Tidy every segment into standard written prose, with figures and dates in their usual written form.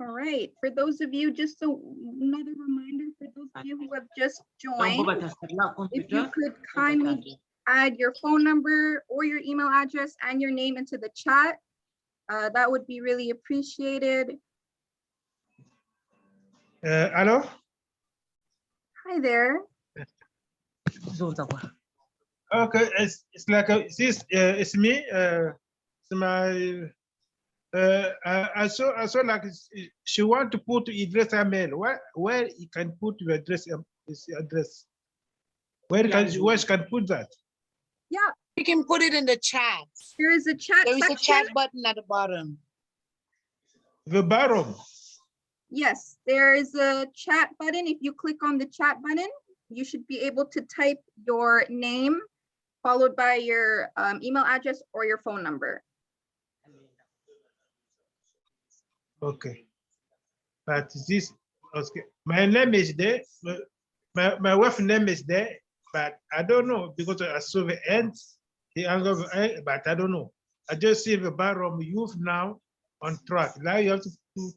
All right, for those of you, just another reminder for those of you who have just joined, if you could kindly add your phone number or your email address and your name into the chat, that would be really appreciated. Hello? Hi there. Okay, it's like it's me. It's my. I saw like she want to put address her mail. Where you can put your address? This address. Where she can put that? Yeah, You can put it in the chat. there is a chat There is a section. chat button at the bottom. The bottom. Yes, there is a chat button. If you click on the chat button, you should be able to type your name followed by your email address or your phone number. Okay. But this, okay. My name is there. My wife's name is there, but I don't know because I saw the end, but I don't know. I just see the bottom youth now on track. Now you have to put.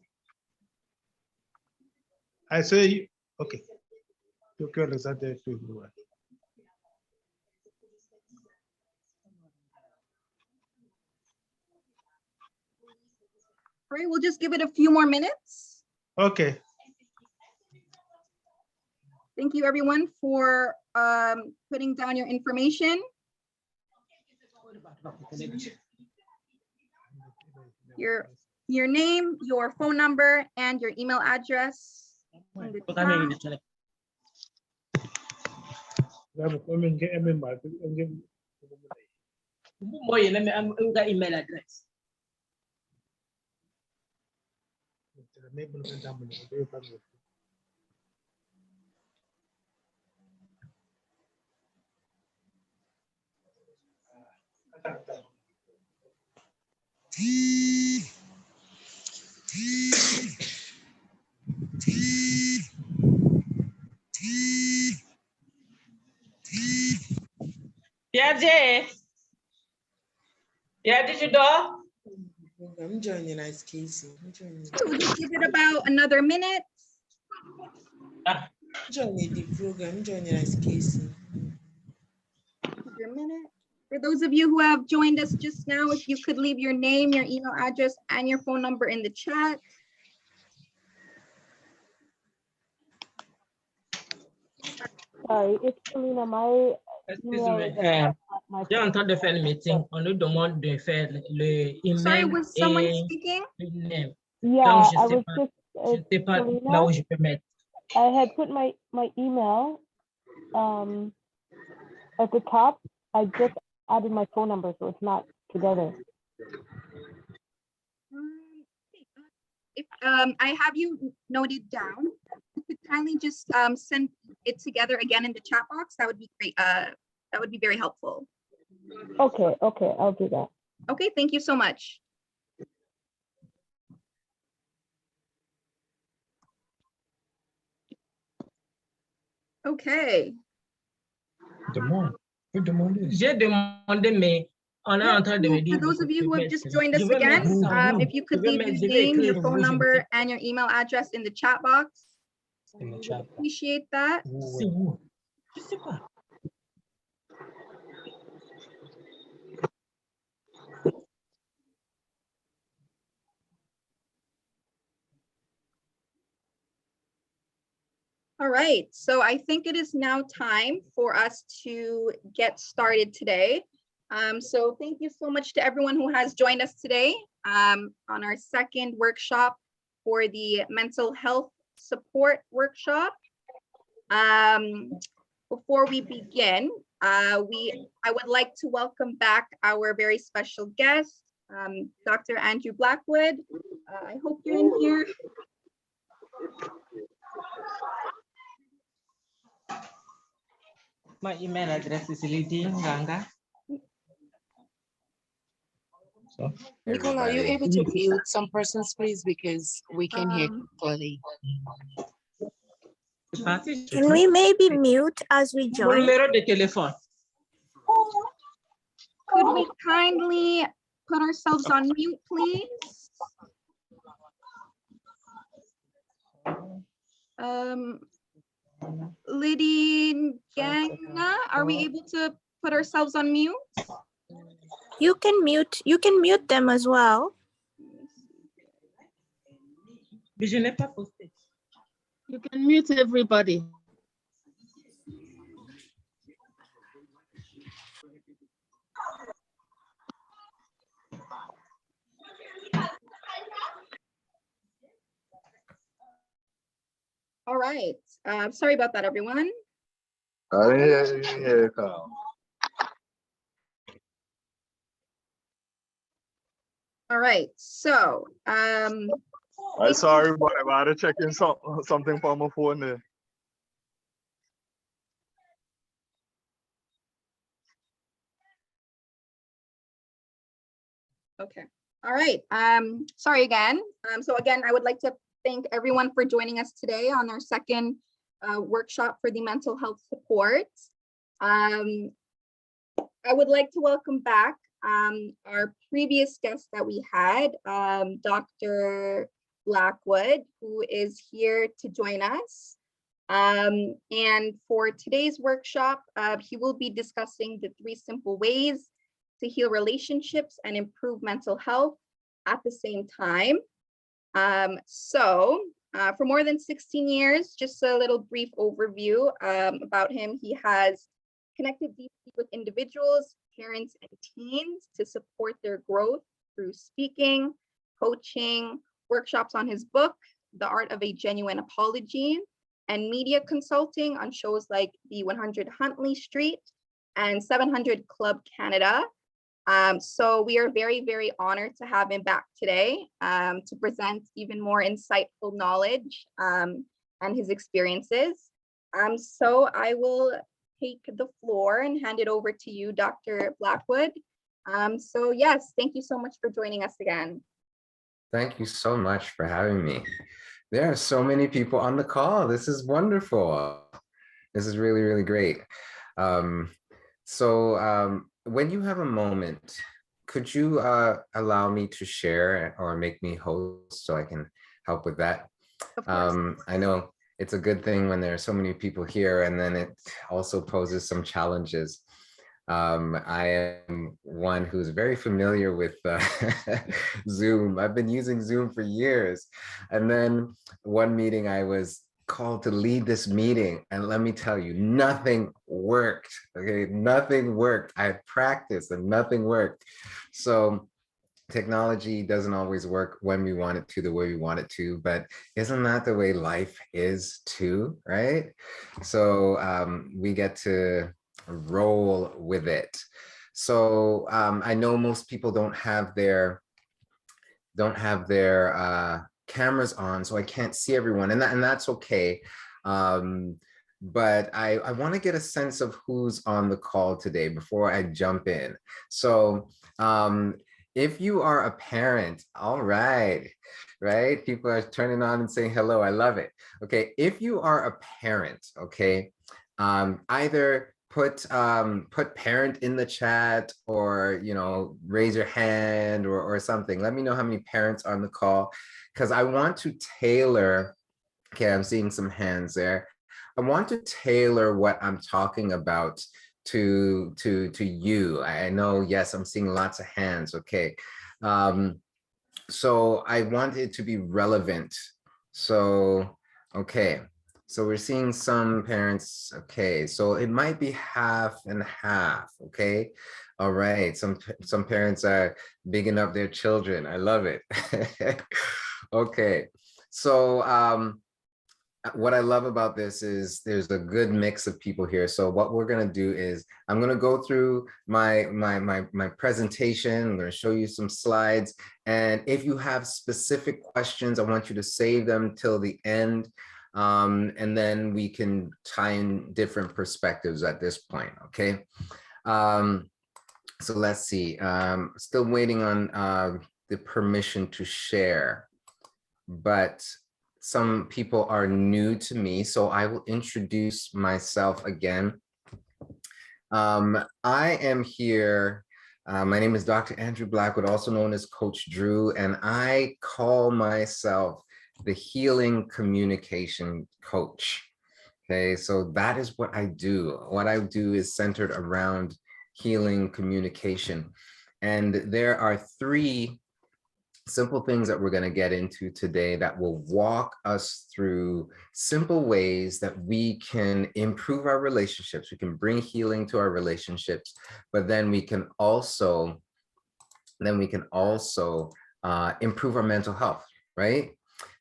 I say, okay. Okay, Alexander, all right, we'll just give it a few more minutes. Okay. Thank you everyone for putting down your information. Your name, your phone number, and your email address. In the chat. Email address. Yeah, Jay. Yeah, did you do? I'm joining as Casey. We'll just give it about another minute. Joining the program, joining as Casey. Another minute. For those of you who have joined us just now, if you could leave your name, your email address, and your phone number in the chat. Sorry, it's Selena. My J'ai entendu faire le meeting. On nous demande de faire le email. Sorry, was someone speaking? Yeah, Donc, I was just. Je sais pas Selena, là où je peux mettre. I had put my email at the top. I just added my phone number, so it's not together. If I have you noted down, you could kindly just send it together again in the chat box. That would be great. That would be very helpful. Okay, I'll do that. Okay, thank you so much. Okay. J'ai demandé, mais on est en train de me dire. For those of you who have just joined us again, if you could leave your name, your phone number, and your email address in the chat box. Appreciate that. C'est où? Je sais pas. All right, so I think it is now time for us to get started today. So thank you so much to everyone who has joined us today on our second workshop for the mental health support workshop. Before we begin, I would like to welcome back our very special guest, Dr. Andrew Blackwood. I hope you're in here. My email address is Lidi Nganga. So, Nicole, are you able to mute some persons, please, because we can hear clearly. Can we maybe mute as we join? Numéro de téléphone. Could we kindly put ourselves on mute, please? Um, Liddy Gangna, are we able to put ourselves on mute? You can mute them as well. Mais je n'ai pas posté. You can mute everybody. All right. Sorry about that, everyone. All right. So, I'm sorry, but I had to check in something from my phone there. okay. All right. Sorry again. So again, I would like to thank everyone for joining us today on our second workshop for the mental health support. I would like to welcome back our previous guest that we had, Dr. Blackwood, who is here to join us. And for today's workshop, he will be discussing the 3 simple ways to heal relationships and improve mental health at the same time. For more than 16 years, just a little brief overview about him. He has connected deeply with individuals, parents, and teens to support their growth through speaking, coaching, workshops on his book, The Art of a Genuine Apology, and media consulting on shows like the 100 Huntley Street and 700 Club Canada. So we are very, very honored to have him back today to present even more insightful knowledge and his experiences. So I will take the floor and hand it over to you, Dr. Blackwood. So yes, thank you so much for joining us again. Thank you so much for having me. There are so many people on the call. This is wonderful. This is really, really great. When you have a moment, could you allow me to share or make me host so I can help with that? Of course. I know it's a good thing when there are so many people here, and then it also poses some challenges. I am one who's very familiar with Zoom. I've been using Zoom for years. And then one meeting I was called to lead this meeting, and let me tell you, nothing worked. Okay, nothing worked. I practiced and nothing worked. So technology doesn't always work when we want it to, the way we want it to, but isn't that the way life is too, right? So we get to roll with it. So I know most people don't have their cameras on, so I can't see everyone, and that's okay. But I want to get a sense of who's on the call today before I jump in. So if you are a parent, all right, right? People are turning on and saying hello. I love it. Okay, if you are a parent, okay, either put parent in the chat, or raise your hand or something. Let me know how many parents are on the call, because I want to tailor. Okay, I'm seeing some hands there. I want to tailor what I'm talking about to you. I know, yes, I'm seeing lots of hands. Okay, so I want it to be relevant. So okay. So we're seeing some parents, okay, so it might be half and half, okay? All right, some parents are bigging up their children. I love it. Okay, so what I love about this is there's a good mix of people here. So what we're gonna do is I'm gonna go through my presentation. I'm gonna show you some slides. And if you have specific questions, I want you to save them till the end. And then we can tie in different perspectives at this point, okay? So let's see, still waiting on the permission to share, but some people are new to me, so I will introduce myself again. I am here, my name is Dr. Andrew Blackwood, also known as Coach Drew, and I call myself the healing communication coach. Okay, so that is what I do. What I do is centered around healing communication. And there are 3 simple things that we're going to get into today that will walk us through simple ways that we can improve our relationships. We can bring healing to our relationships, but then we can also improve our mental health, right?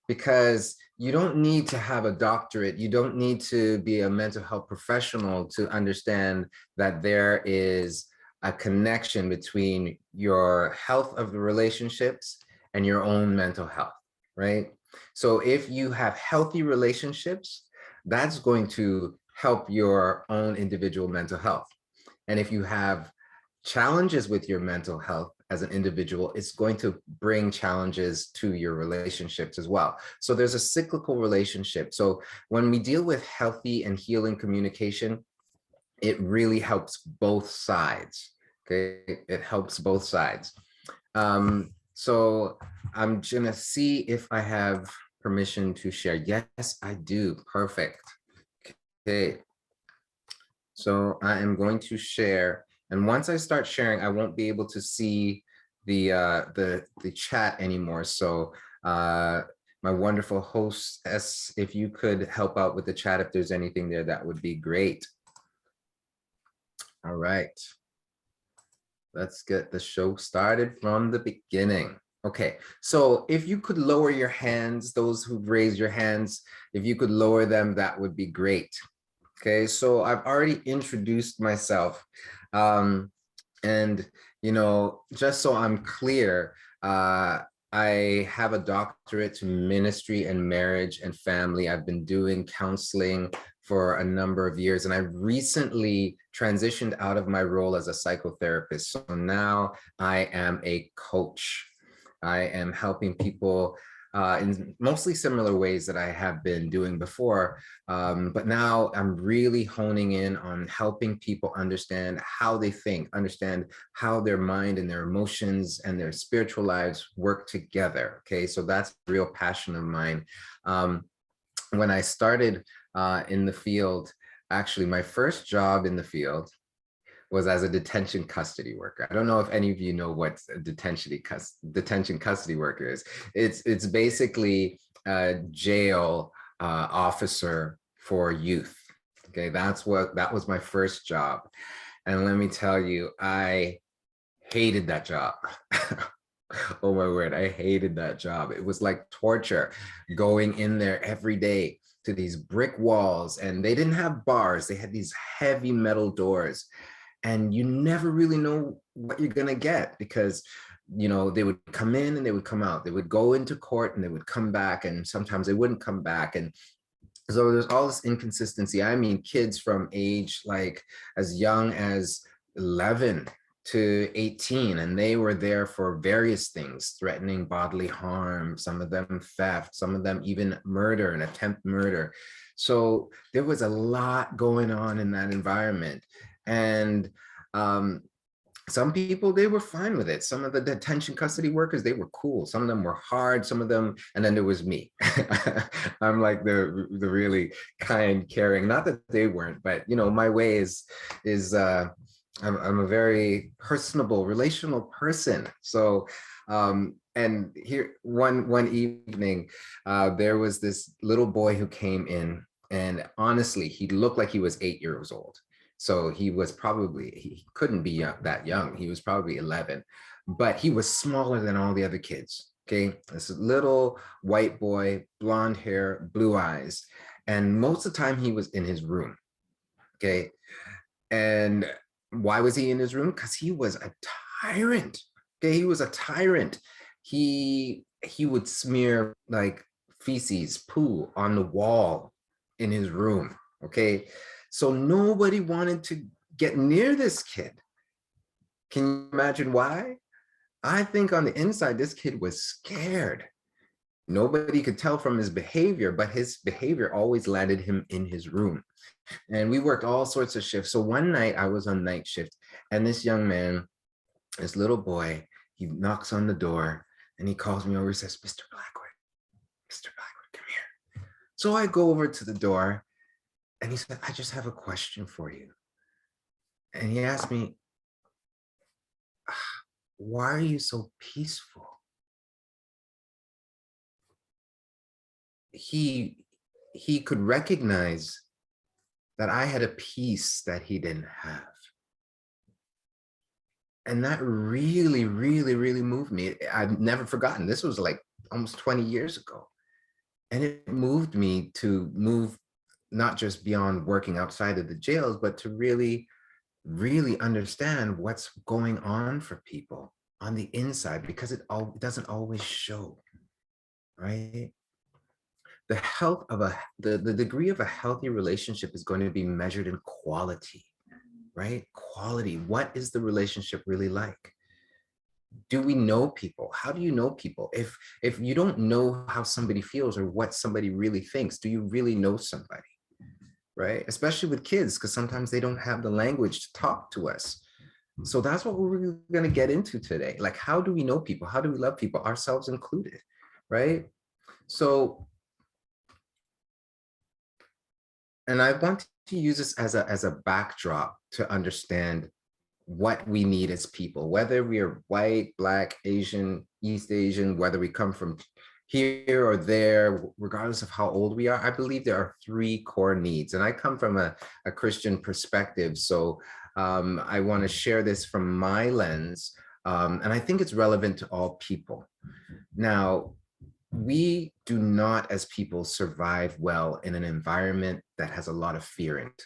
Because you don't need to have a doctorate, you don't need to be a mental health professional to understand that there is a connection between your health of the relationships and your own mental health, right? So if you have healthy relationships, that's going to help your own individual mental health. And if you have challenges with your mental health as an individual, it's going to bring challenges to your relationships as well. So there's a cyclical relationship. So when we deal with healthy and healing communication, it really helps both sides. Okay, it helps both sides. So I'm gonna see if I have permission to share. Yes, I do. Perfect. Okay. So I am going to share, and once I start sharing, I won't be able to see the chat anymore. So my wonderful hostess, if you could help out with the chat, if there's anything there, that would be great. All right. Let's get the show started from the beginning. Okay, so if you could lower your hands, those who've raised your hands, if you could lower them, that would be great. Okay, so I've already introduced myself. And, you know, just so I'm clear, I have a doctorate to ministry and marriage and family. I've been doing counseling for a number of years, and I recently transitioned out of my role as a psychotherapist. So now I am a coach. I am helping people in mostly similar ways that I have been doing before. But now I'm really honing in on helping people understand how they think, understand how their mind and their emotions and their spiritual lives work together. Okay, so that's a real passion of mine. When I started in the field, actually my first job in the field was as a detention custody worker. I don't know if any of you know what a detention custody worker is. It's basically a jail officer for youth. Okay, that was my first job. And let me tell you, I hated that job. Oh my word, I hated that job. It was like torture going in there every day to these brick walls, and they didn't have bars. They had these heavy metal doors. And you never really know what you're gonna get, because you know they would come in and they would come out. They would go into court and they would come back, and sometimes they wouldn't come back. And so there's all this inconsistency. I mean, kids from age like as young as 11 to 18, and they were there for various things, threatening bodily harm, some of them theft, some of them even murder and attempt murder. So there was a lot going on in that environment. And some people, they were fine with it. Some of the detention custody workers, they were cool. Some of them were hard, some of them, and then there was me. I'm like the really kind, caring, not that they weren't, but you know, my way is I'm a very personable, relational person. So and here one evening, there was this little boy who came in, and honestly, he looked like he was 8 years old. So he couldn't be that young. He was probably 11, but he was smaller than all the other kids. Okay, this little white boy, blonde hair, blue eyes. And most of the time he was in his room. Okay, and why was he in his room? Because he was a tyrant. Okay, he was a tyrant. He would smear like feces, poo on the wall in his room. Okay, so nobody wanted to get near this kid. Can you imagine why? I think on the inside, this kid was scared. Nobody could tell from his behavior, but his behavior always landed him in his room. And we worked all sorts of shifts. So one night I was on night shift, and this young man, this little boy, he knocks on the door and he calls me over, he says, "Mr. Blackwood." Mr. Blackwood, come here. So I go over to the door and he said, I just have a question for you. And he asked me, why are you so peaceful? He could recognize that I had a peace that he didn't have. And that really, really, really moved me. I've never forgotten. This was like almost 20 years ago. And it moved me to move not just beyond working outside of the jails, but to really, really understand what's going on for people on the inside, because it doesn't always show, right? The health of the degree of a healthy relationship is going to be measured in quality, right? Quality. What is the relationship really like? Do we know people? How do you know people? If you don't know how somebody feels or what somebody really thinks, do you really know somebody? Right? Especially with kids, because sometimes they don't have the language to talk to us. So that's what we're really going to get into today. Like, how do we know people? How do we love people, ourselves included? Right? So, and I want to use this as a backdrop to understand what we need as people, whether we are white, Black, Asian, East Asian, whether we come from here or there, regardless of how old we are. I believe there are 3 core needs. And I come from a Christian perspective. So I want to share this from my lens. And I think it's relevant to all people. Now, we do not as people survive well in an environment that has a lot of fear in it.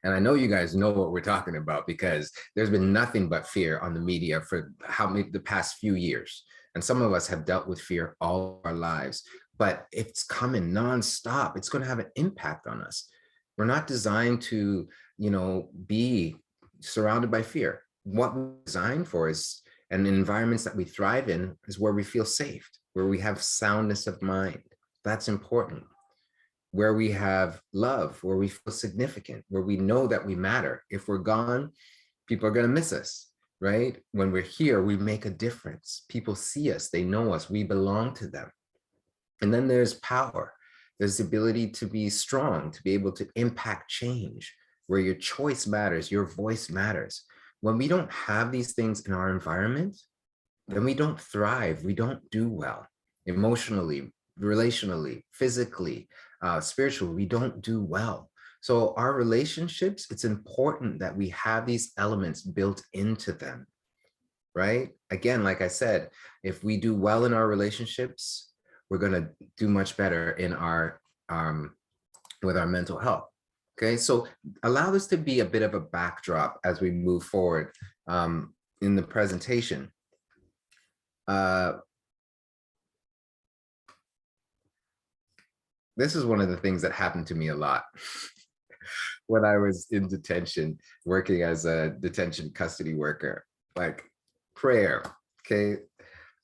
And I know you guys know what we're talking about, because there's been nothing but fear on the media for the past few years. And some of us have dealt with fear all our lives, but it's coming nonstop. It's going to have an impact on us. We're not designed to, be surrounded by fear. What we're designed for is, and environments that we thrive in, is where we feel safe, where we have soundness of mind. That's important. Where we have love, where we feel significant, where we know that we matter. If we're gone, people are going to miss us, right? When we're here, we make a difference. People see us, they know us, we belong to them. And then there's power. There's the ability to be strong, to be able to impact change, where your choice matters, your voice matters. When we don't have these things in our environment, then we don't thrive, we don't do well. Emotionally, relationally, physically, spiritually, we don't do well. So our relationships, it's important that we have these elements built into them, right? Again, like I said, if we do well in our relationships, we're going to do much better in our with our mental health. Okay, so allow this to be a bit of a backdrop as we move forward in the presentation. This is one of the things that happened to me a lot when I was in detention, working as a detention custody worker. Like prayer, okay?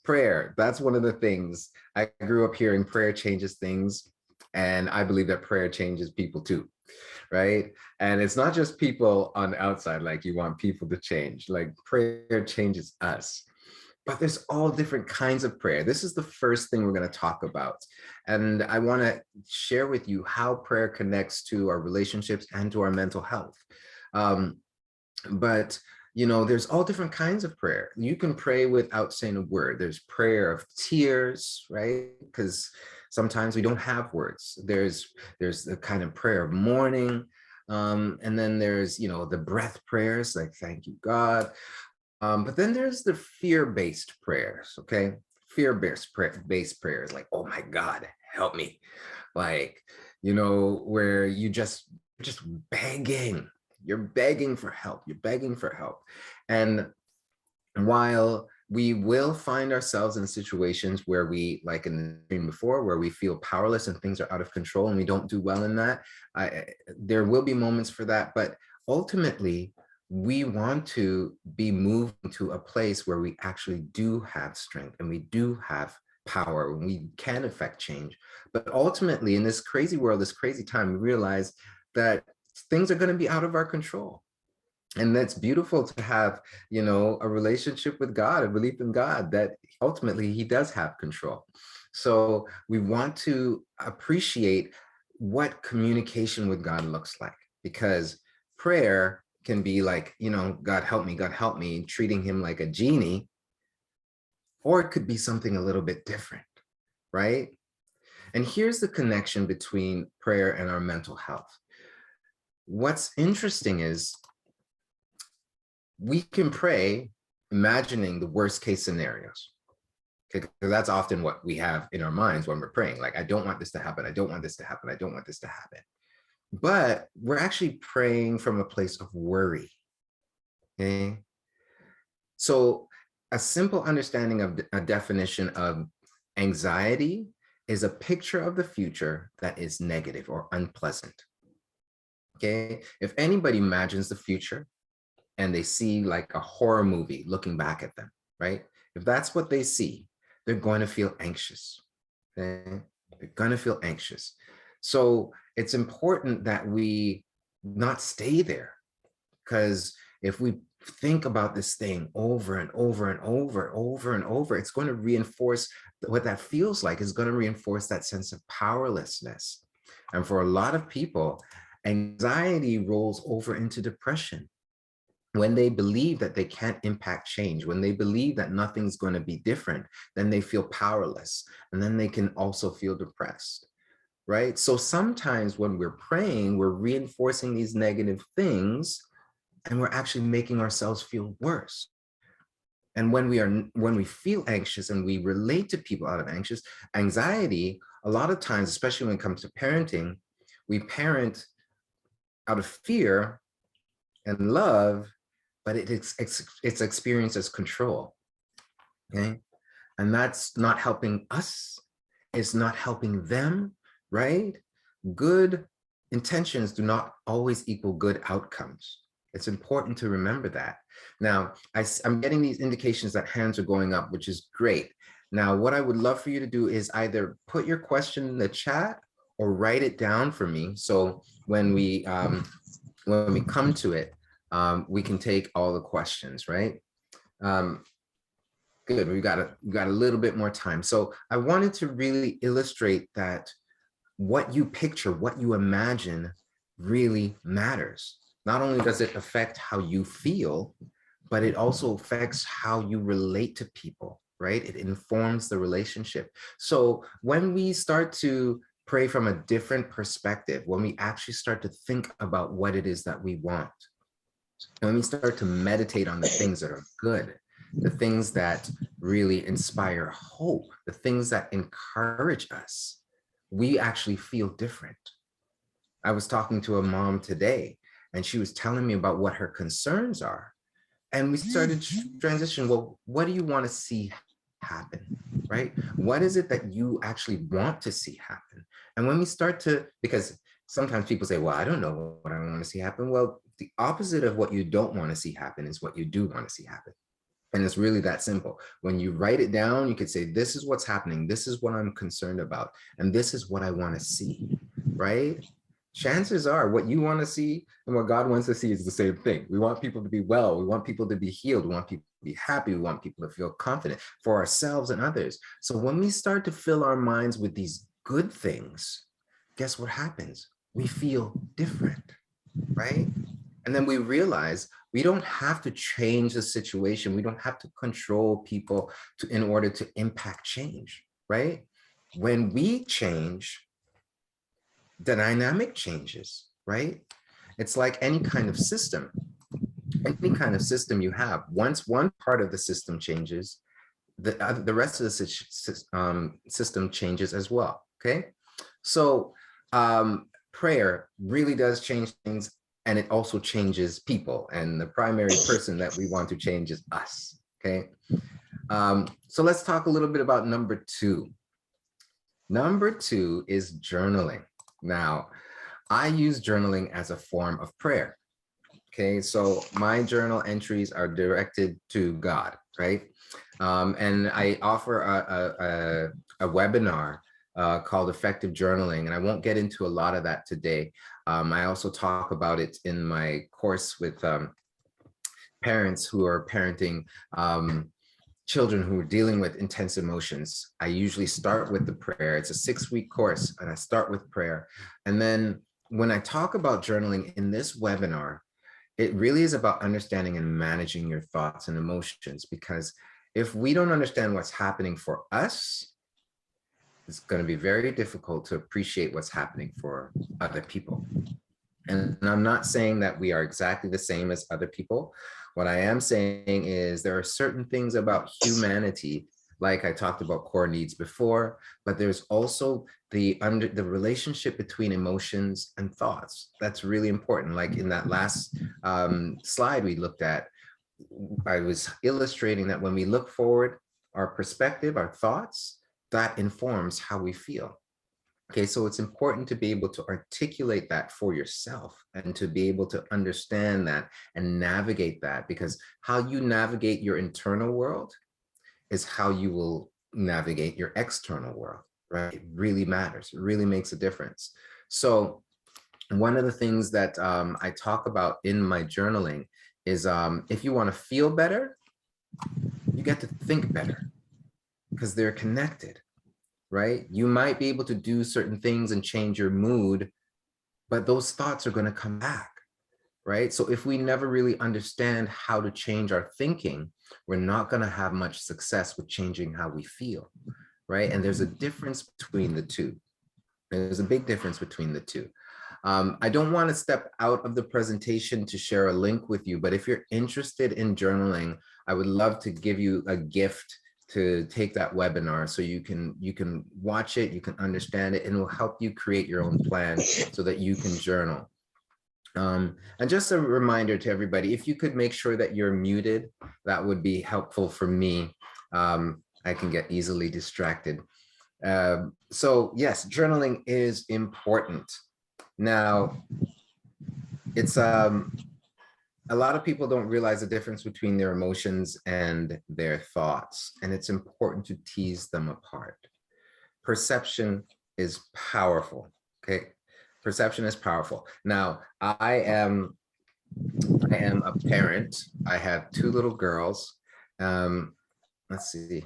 Prayer, that's one of the things. I grew up hearing prayer changes things, and I believe that prayer changes people too, right? And it's not just people on the outside, like you want people to change, like prayer changes us. But there's all different kinds of prayer. This is the first thing we're going to talk about. And I want to share with you how prayer connects to our relationships and to our mental health. But there's all different kinds of prayer. You can pray without saying a word. There's prayer of tears, right? Because sometimes we don't have words. There's the kind of prayer of mourning. And then there's, the breath prayers, like, thank you, God. But then there's the fear-based prayers, okay? Fear-based prayers, like, oh my God, help me. Like, where you just begging, you're begging for help, And while we will find ourselves in situations where we, like in the dream before, where we feel powerless and things are out of control and we don't do well in that, there will be moments for that, but ultimately, we want to be moved to a place where we actually do have strength and we do have power and we can affect change. But ultimately, in this crazy world, this crazy time, we realize that things are going to be out of our control. And that's beautiful to have, a relationship with God, a belief in God, that ultimately he does have control. So we want to appreciate what communication with God looks like, because prayer can be like, God help me, treating him like a genie, or it could be something a little bit different, right? And here's the connection between prayer and our mental health. What's interesting is we can pray imagining the worst case scenarios. Because that's often what we have in our minds when we're praying. Like, I don't want this to happen. I don't want this to happen. I don't want this to happen. But we're actually praying from a place of worry. Okay. So a simple understanding of a definition of anxiety is a picture of the future that is negative or unpleasant. Okay. If anybody imagines the future and they see like a horror movie looking back at them, right? If that's what they see, they're going to feel anxious. Okay? They're going to feel anxious. So it's important that we not stay there, because if we think about this thing over and over and over, it's going to reinforce what that feels like. It's going to reinforce that sense of powerlessness. And for a lot of people, anxiety rolls over into depression. When they believe that they can't impact change, when they believe that nothing's going to be different, then they feel powerless. And then they can also feel depressed, right? So sometimes when we're praying, we're reinforcing these negative things, and we're actually making ourselves feel worse. And when we feel anxious and we relate to people out of anxiety, a lot of times, especially when it comes to parenting, we parent out of fear and love, but it's experienced as control, okay? And that's not helping us, it's not helping them, right? Good intentions do not always equal good outcomes. It's important to remember that. Now, I'm getting these indications that hands are going up, which is great. Now, what I would love for you to do is either put your question in the chat or write it down for me. So when we come to it, we can take all the questions, right? Good, we got a little bit more time. So I wanted to really illustrate that what you picture, what you imagine really matters. Not only does it affect how you feel, but it also affects how you relate to people, right? It informs the relationship. So when we start to pray from a different perspective, when we actually start to think about what it is that we want, and when we start to meditate on the things that are good, the things that really inspire hope, the things that encourage us, we actually feel different. I was talking to a mom today, and she was telling me about what her concerns are. And we started to transition. Well, what do you want to see happen, right? What is it that you actually want to see happen? And when we start to, because sometimes people say, well, I don't know what I want to see happen. Well, the opposite of what you don't want to see happen is what you do want to see happen. And it's really that simple. When you write it down, you could say, this is what's happening. This is what I'm concerned about. And this is what I want to see, right? Chances are what you want to see and what God wants to see is the same thing. We want people to be well. We want people to be healed. We want people to be happy. We want people to feel confident for ourselves and others. So when we start to fill our minds with these good things, guess what happens? We feel different, right? And then we realize we don't have to change the situation. We don't have to control people in order to impact change, right? When we change, the dynamic changes, right? It's like any kind of system. Any kind of system you have, once one part of the system changes, the rest of the system changes as well, okay? So prayer really does change things, and it also changes people. And the primary person that we want to change is us, okay? So let's talk a little bit about number 2. Number 2 is journaling. Now, I use journaling as a form of prayer. Okay, so my journal entries are directed to God, right? And I offer a webinar called Effective Journaling, and I won't get into a lot of that today. I also talk about it in my course with parents who are parenting children who are dealing with intense emotions, I usually start with the prayer. It's a 6-week course, and I start with prayer. And then when I talk about journaling in this webinar, it really is about understanding and managing your thoughts and emotions, because if we don't understand what's happening for us, it's going to be very difficult to appreciate what's happening for other people. And I'm not saying that we are exactly the same as other people. What I am saying is there are certain things about humanity, like I talked about core needs before, but there's also the relationship between emotions and thoughts. That's really important. Like in that last slide we looked at, I was illustrating that when we look forward, our perspective, our thoughts, that informs how we feel. Okay, so it's important to be able to articulate that for yourself and to be able to understand that and navigate that, because how you navigate your internal world is how you will navigate your external world, right? It really matters. It really makes a difference. So one of the things that I talk about in my journaling is if you want to feel better, you get to think better, because they're connected. Right? You might be able to do certain things and change your mood, but those thoughts are going to come back, right? So if we never really understand how to change our thinking, we're not going to have much success with changing how we feel, right? And there's a difference between the two. There's a big difference between the two. I don't want to step out of the presentation to share a link with you, but if you're interested in journaling, I would love to give you a gift to take that webinar so you can watch it, you can understand it, and it will help you create your own plan so that you can journal. And just a reminder to everybody, if you could make sure that you're muted, that would be helpful for me. I can get easily distracted. So yes, journaling is important. Now, it's a lot of people don't realize the difference between their emotions and their thoughts, and it's important to tease them apart. Perception is powerful, okay? Perception is powerful. Now, I am a parent. I have 2 little girls. Let's see.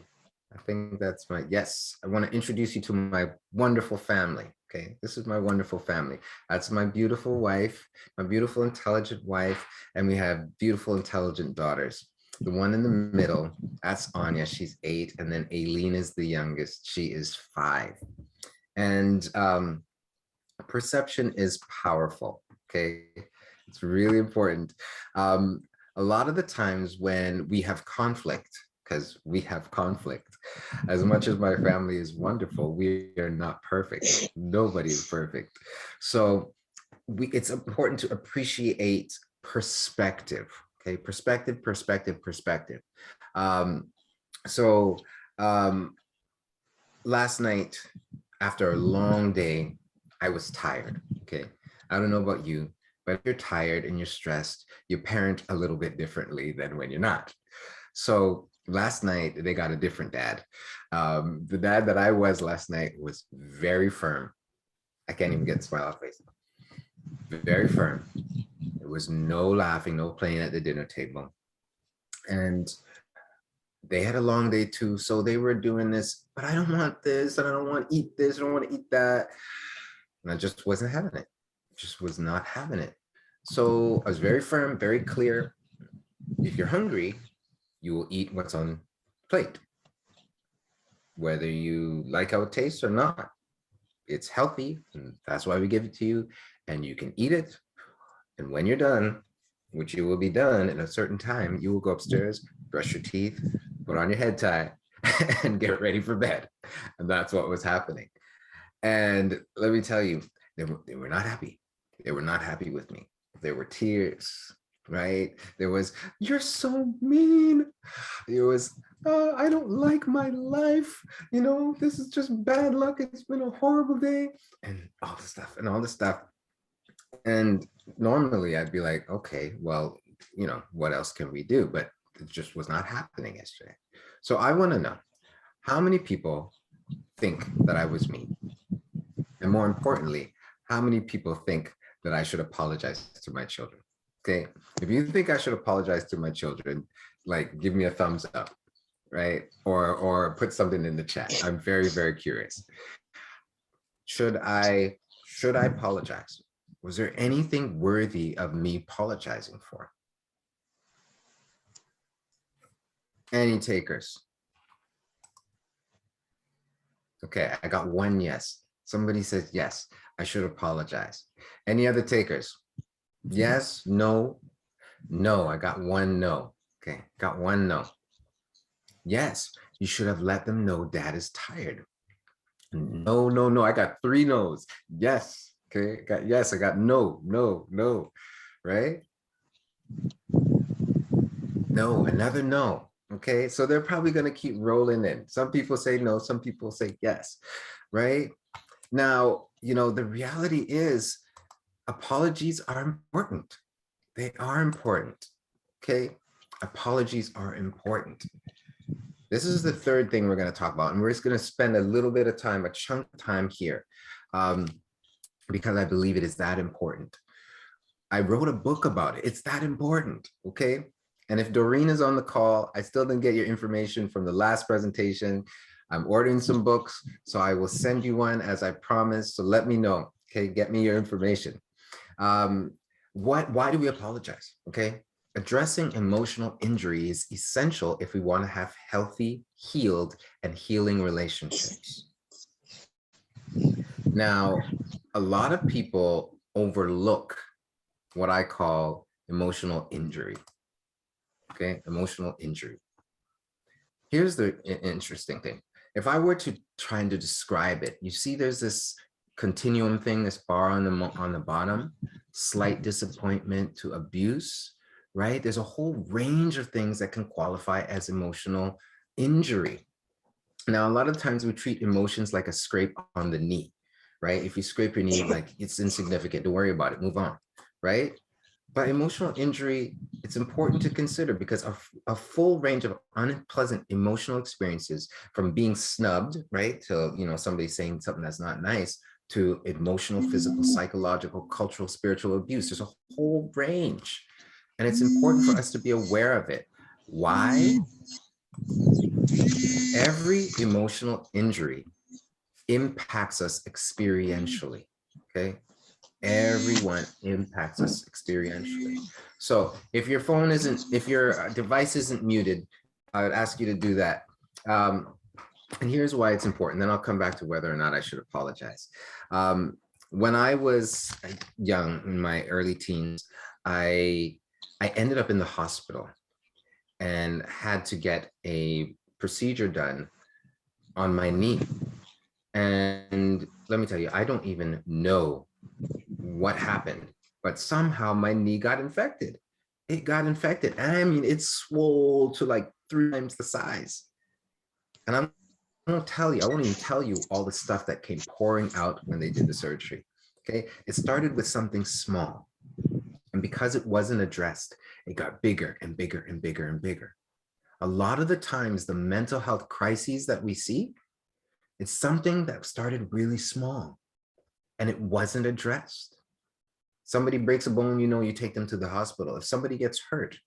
I think that's yes. I want to introduce you to my wonderful family. Okay, this is my wonderful family. That's my beautiful wife, my beautiful, intelligent wife, and we have beautiful, intelligent daughters. The one in the middle, that's Anya, she's 8, and then Aileen is the youngest, she is 5. And perception is powerful, okay? It's really important. A lot of the times when we have conflict, because we have conflict. As much as my family is wonderful, we are not perfect. Nobody is perfect. So it's important to appreciate perspective, okay? Perspective, perspective, perspective. Last night, after a long day, I was tired, okay? I don't know about you, but if you're tired and you're stressed, you parent a little bit differently than when you're not. So last night, they got a different dad. The dad that I was last night was very firm. I can't even get a smile off face. Very firm. There was no laughing, no playing at the dinner table. And they had a long day too. So they were doing this, but I don't want this, and I don't want to eat this, I don't want to eat that. And I just wasn't having it. Just was not having it. So I was very firm, very clear. If you're hungry, you will eat what's on the plate, whether you like how it tastes or not. It's healthy, and that's why we give it to you, and you can eat it. And when you're done, which you will be done at a certain time, you will go upstairs, brush your teeth, put on your head tie, and get ready for bed. And that's what was happening. And let me tell you, they were not happy. They were not happy with me. There were tears, right? There was, you're so mean. There was, I don't like my life. You know, this is just bad luck. It's been a horrible day. And all the stuff and all the stuff. And normally I'd be like, okay, well, you know, what else can we do? But it just was not happening yesterday. So I want to know, how many people think that I was mean? And more importantly, how many people think that I should apologize to my children? Okay, if you think I should apologize to my children, like, give me a thumbs up. right? Or put something in the chat. I'm very, very curious. Should I apologize? Was there anything worthy of me apologizing for? Any takers? Okay, I got one yes. Somebody says yes, I should apologize. Any other takers? Yes, no, no, I got one no. Okay, got one no. Yes, you should have let them know dad is tired. No, no, no, I got 3 no's. Yes, okay, got yes, I got no, no, no, right? No, another no. Okay, so they're probably going to keep rolling in. Some people say no, some people say yes, right? Now, you know, the reality is apologies are important. They are important. Okay, apologies are important. This is the third thing we're going to talk about, and we're just going to spend a little bit of time, a chunk of time here, because I believe it is that important. I wrote a book about it. It's that important, okay? And if Doreen is on the call, I still didn't get your information from the last presentation. I'm ordering some books, so I will send you one as I promised. So let me know, okay? Get me your information. Why do we apologize, okay? Addressing emotional injury is essential if we want to have healthy, healed, and healing relationships. Now, a lot of people overlook what I call emotional injury. Okay, emotional injury. Here's the interesting thing. If I were to try to describe it, you see there's this continuum thing, this bar on the bottom, slight disappointment to abuse, right? There's a whole range of things that can qualify as emotional injury. Now, a lot of times we treat emotions like a scrape on the knee, right? If you scrape your knee, like it's insignificant, don't worry about it, move on, right? But emotional injury, it's important to consider because a full range of unpleasant emotional experiences, from being snubbed, right, to, you know, somebody saying something that's not nice, to emotional, physical, psychological, cultural, spiritual abuse. There's a whole range, and it's important for us to be aware of it. Why? Every emotional injury impacts us experientially, okay? Everyone impacts us experientially. So if your phone isn't, if your device isn't muted, I would ask you to do that. And here's why it's important. Then I'll come back to whether or not I should apologize. When I was young, in my early teens, I ended up in the hospital and had to get a procedure done on my knee. And let me tell you, I don't even know what happened, but somehow my knee got infected. It got infected. And I mean, it swole to like 3 times the size. And I won't tell you, I won't even tell you all the stuff that came pouring out when they did the surgery. Okay. It started with something small. And because it wasn't addressed, it got bigger and bigger and bigger and bigger. A lot of the times, the mental health crises that we see, it's something that started really small and it wasn't addressed. Somebody breaks a bone, you know, you take them to the hospital. If somebody gets hurt,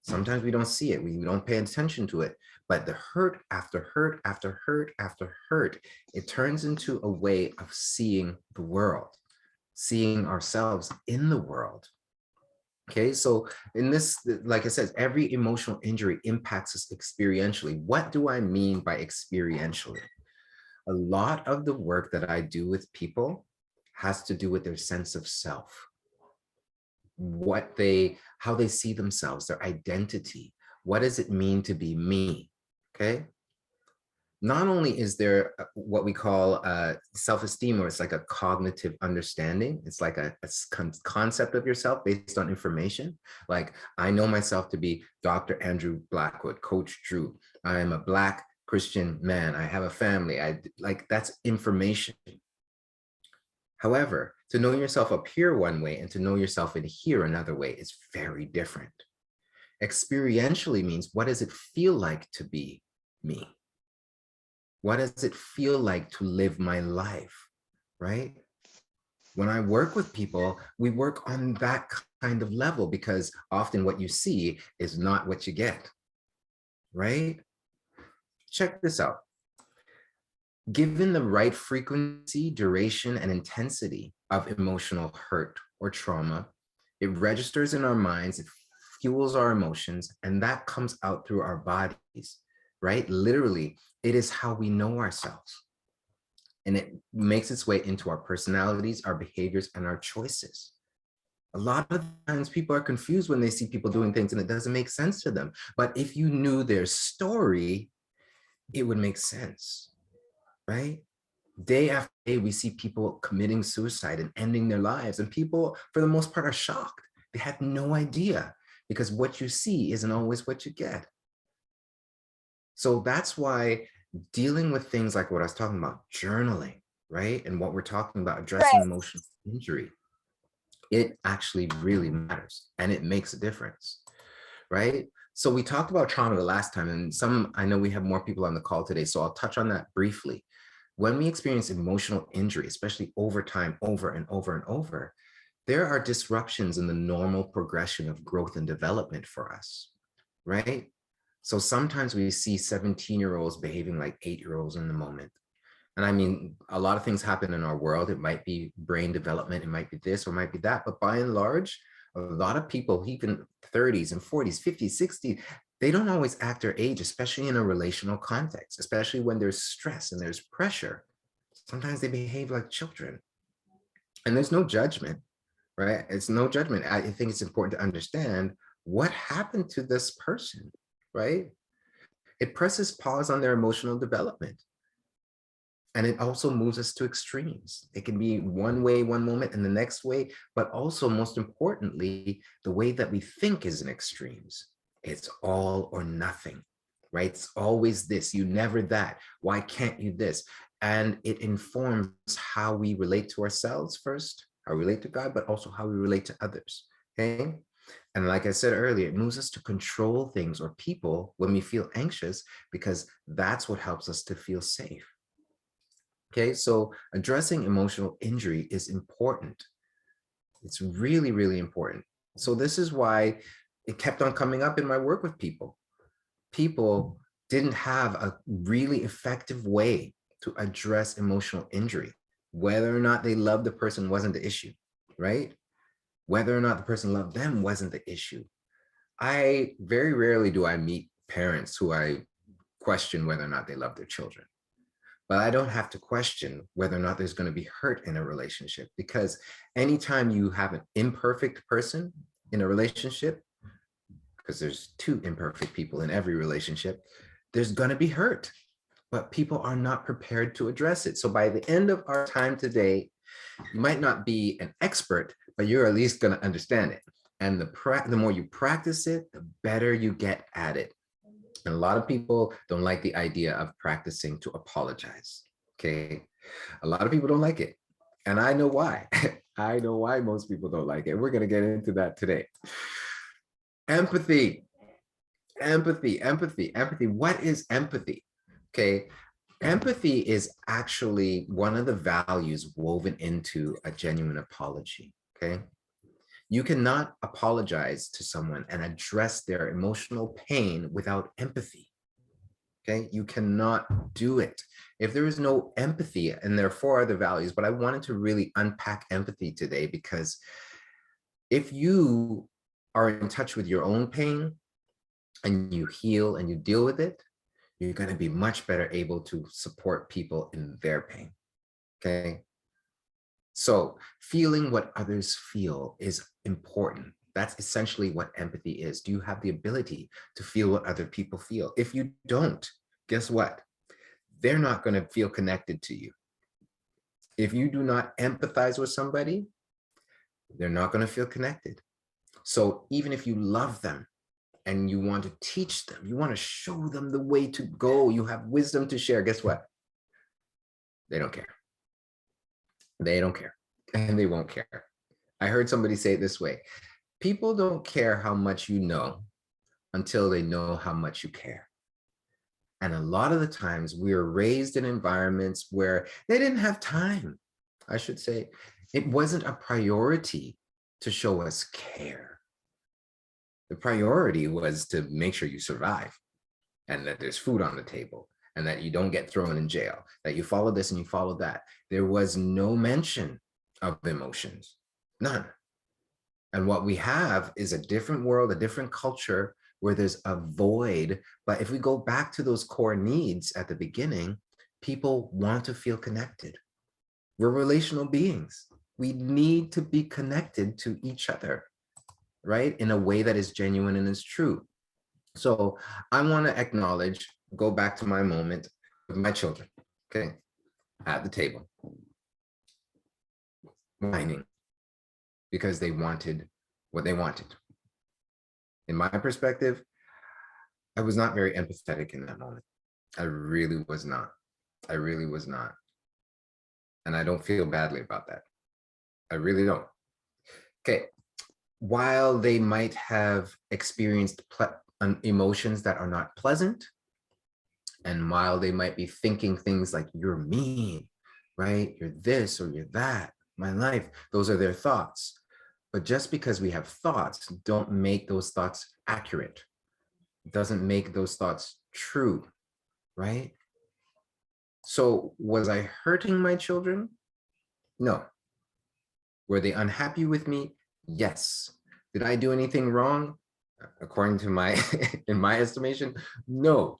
sometimes we don't see it. We don't pay attention to it. But the hurt after hurt after hurt after hurt, it turns into a way of seeing the world, seeing ourselves in the world. Okay, so in this, like I said, every emotional injury impacts us experientially. What do I mean by experientially? A lot of the work that I do with people has to do with their sense of self, how they see themselves, their identity. What does it mean to be me? Okay. Not only is there what we call self-esteem, or it's like a cognitive understanding. It's like a concept of yourself based on information. Like, I know myself to be Dr. Andrew Blackwood, Coach Drew. I am a Black Christian man. I have a family. That's information. However, to know yourself up here one way and to know yourself in here another way is very different. Experientially means, what does it feel like to be me? What does it feel like to live my life, right? When I work with people, we work on that kind of level, because often what you see is not what you get, right? check this out. Given the right frequency, duration, and intensity of emotional hurt or trauma, it registers in our minds, it fuels our emotions, and that comes out through our bodies, right? Literally, it is how we know ourselves. And it makes its way into our personalities, our behaviors, and our choices. A lot of times people are confused when they see people doing things and it doesn't make sense to them. But if you knew their story, it would make sense, right? Day after day, we see people committing suicide and ending their lives. And people, for the most part, are shocked. They had no idea, because what you see isn't always what you get. So that's why dealing with things like what I was talking about, journaling, right? And what we're talking about, addressing emotional injury, it actually really matters and it makes a difference, right? So we talked about trauma the last time, and I know we have more people on the call today, so I'll touch on that briefly. When we experience emotional injury, especially over time, over and over and over, there are disruptions in the normal progression of growth and development for us, right? So sometimes we see 17-year-olds behaving like 8-year-olds in the moment. And I mean, a lot of things happen in our world. It might be brain development, it might be this, or it might be that. But by and large, a lot of people, even 30s and 40s, 50s, 60s, they don't always act their age, especially in a relational context, especially when there's stress and there's pressure. Sometimes they behave like children. And there's no judgment, right? It's no judgment. I think it's important to understand what happened to this person, right? It presses pause on their emotional development. And it also moves us to extremes. It can be one way, one moment, and the next way, but also most importantly, the way that we think is in extremes. It's all or nothing, right? It's always this, you never that. Why can't you this? And it informs how we relate to ourselves first, how we relate to God, but also how we relate to others, okay? And like I said earlier, it moves us to control things or people when we feel anxious, because that's what helps us to feel safe. Okay, so addressing emotional injury is important. It's really, really important. So this is why it kept on coming up in my work with people. People didn't have a really effective way to address emotional injury. Whether or not they loved the person wasn't the issue, right? Whether or not the person loved them wasn't the issue. Very rarely do I meet parents who I question whether or not they love their children. But I don't have to question whether or not there's going to be hurt in a relationship, because anytime you have an imperfect person in a relationship, because there's two imperfect people in every relationship, there's going to be hurt, but people are not prepared to address it. So by the end of our time today, you might not be an expert, but you're at least going to understand it. And the more you practice it, the better you get at it. And a lot of people don't like the idea of practicing to apologize, okay? A lot of people don't like it. And I know why. I know why most people don't like it. We're gonna get into that today. Empathy, empathy, empathy, empathy. What is empathy? Okay, empathy is actually one of the values woven into a genuine apology, okay? You cannot apologize to someone and address their emotional pain without empathy, okay? You cannot do it. If there is no empathy, and there are 4 other values, but I wanted to really unpack empathy today, because if you are in touch with your own pain and you heal and you deal with it, you're going to be much better able to support people in their pain, okay? So feeling what others feel is important. That's essentially what empathy is. Do you have the ability to feel what other people feel? If you don't, guess what? They're not going to feel connected to you. If you do not empathize with somebody, they're not going to feel connected. So even if you love them and you want to teach them, you want to show them the way to go, you have wisdom to share, guess what? They don't care. They don't care, and they won't care. I heard somebody say it this way: people don't care how much you know until they know how much you care. And a lot of the times we are raised in environments where they didn't have time. I should say, it wasn't a priority to show us care. The priority was to make sure you survive and that there's food on the table and that you don't get thrown in jail, that you follow this and you follow that. There was no mention of emotions, none. And what we have is a different world, a different culture where there's a void. But if we go back to those core needs at the beginning, people want to feel connected. We're relational beings. We need to be connected to each other, right? In a way that is genuine and is true. So I want to acknowledge, go back to my moment with my children, okay, at the table, whining because they wanted what they wanted. In my perspective, I was not very empathetic in that moment. I really was not. I really was not. And I don't feel badly about that. I really don't. Okay. While they might have experienced emotions that are not pleasant, and while they might be thinking things like, you're mean, right? You're this or you're that, my life, those are their thoughts. But just because we have thoughts, don't make those thoughts accurate. It doesn't make those thoughts true, right? So was I hurting my children? No. Were they unhappy with me? Yes. Did I do anything wrong? According to my, in my estimation, no.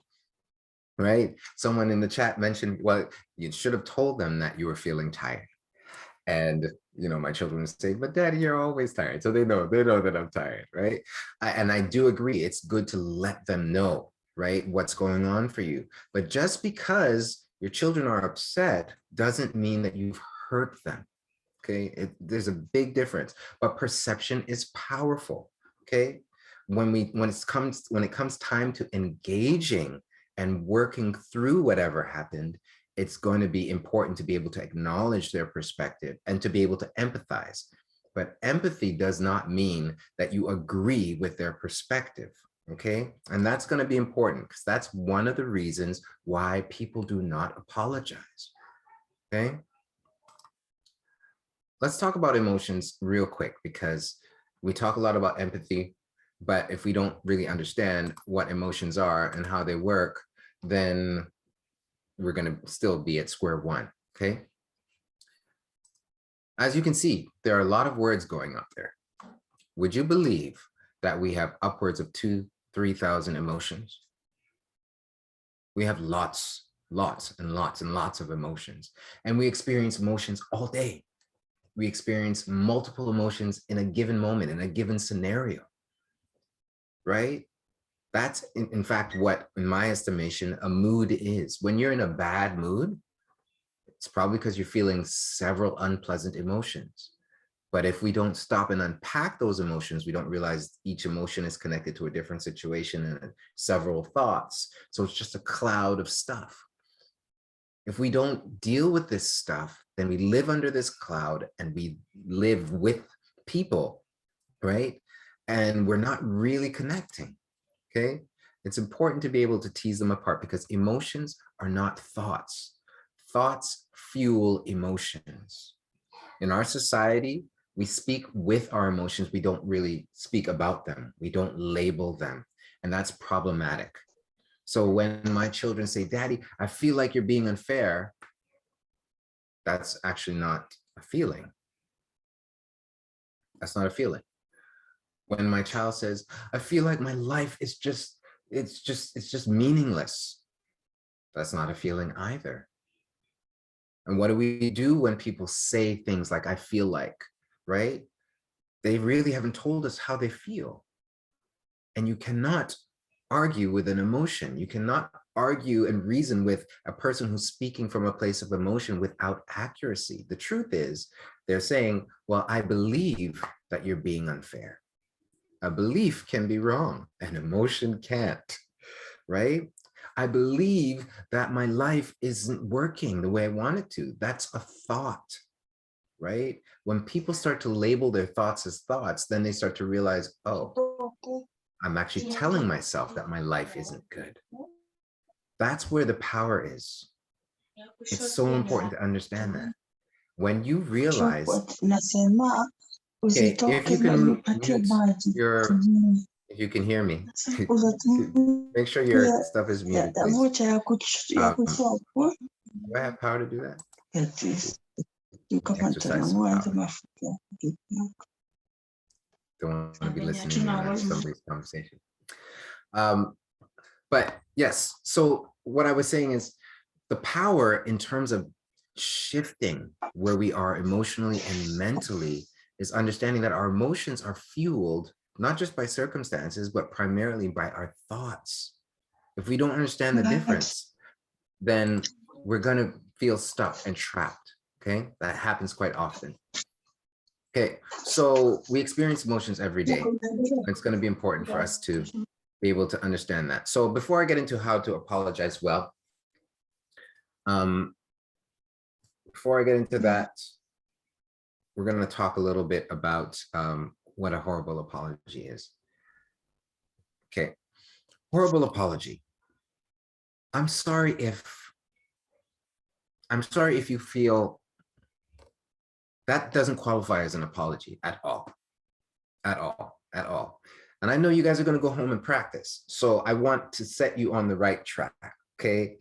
Right? Someone in the chat mentioned, well, you should have told them that you were feeling tired. And, you know, my children would say, but Daddy, you're always tired. So they know that I'm tired, right? And I do agree, it's good to let them know, right, what's going on for you. But just because your children are upset doesn't mean that you've hurt them, okay? There's a big difference, but perception is powerful, okay? When it comes time to engaging and working through whatever happened, it's going to be important to be able to acknowledge their perspective and to be able to empathize. But empathy does not mean that you agree with their perspective, okay? And that's going to be important because that's one of the reasons why people do not apologize, okay? Let's talk about emotions real quick because we talk a lot about empathy, but if we don't really understand what emotions are and how they work, then we're going to still be at square one, okay? As you can see, there are a lot of words going up there. Would you believe that we have upwards of 2,000-3,000 emotions? We have lots and lots of emotions, and we experience emotions all day. We experience multiple emotions in a given moment, in a given scenario, right? That's in fact what, in my estimation, a mood is. When you're in a bad mood, it's probably because you're feeling several unpleasant emotions. But if we don't stop and unpack those emotions, we don't realize each emotion is connected to a different situation and several thoughts. So it's just a cloud of stuff. If we don't deal with this stuff, then we live under this cloud and we live with people, right? And we're not really connecting. Okay, it's important to be able to tease them apart because emotions are not thoughts. Thoughts fuel emotions. In our society, we speak with our emotions. We don't really speak about them. We don't label them. And that's problematic. So when my children say, Daddy, I feel like you're being unfair, that's actually not a feeling. That's not a feeling. When my child says, I feel like my life is just, it's just meaningless. That's not a feeling either. And what do we do when people say things like, I feel like, right? They really haven't told us how they feel. And you cannot argue with an emotion. You cannot argue and reason with a person who's speaking from a place of emotion without accuracy. The truth is, they're saying, well, I believe that you're being unfair. A belief can be wrong, an emotion can't, right? I believe that my life isn't working the way I want it to. That's a thought, right? When people start to label their thoughts as thoughts, then they start to realize, oh, I'm actually telling myself that my life isn't good. That's where the power is. It's so important to understand that. When you realize, okay, if If you can hear me, make sure your stuff is muted, please. Do I have power to do that? Exercise some power. Don't want to be listening to somebody's conversation. But yes, so what I was saying is the power in terms of shifting where we are emotionally and mentally is understanding that our emotions are fueled not just by circumstances, but primarily by our thoughts. If we don't understand the difference, then we're going to feel stuck and trapped. Okay, that happens quite often. Okay, so we experience emotions every day. It's going to be important for us to be able to understand that. So before I get into how to apologize well, before I get into that, we're going to talk a little bit about what a horrible apology is. Okay, horrible apology. I'm sorry if you feel that doesn't qualify as an apology at all, at all, at all. And I know you guys are going to go home and practice. So I want to set you on the right track. Okay.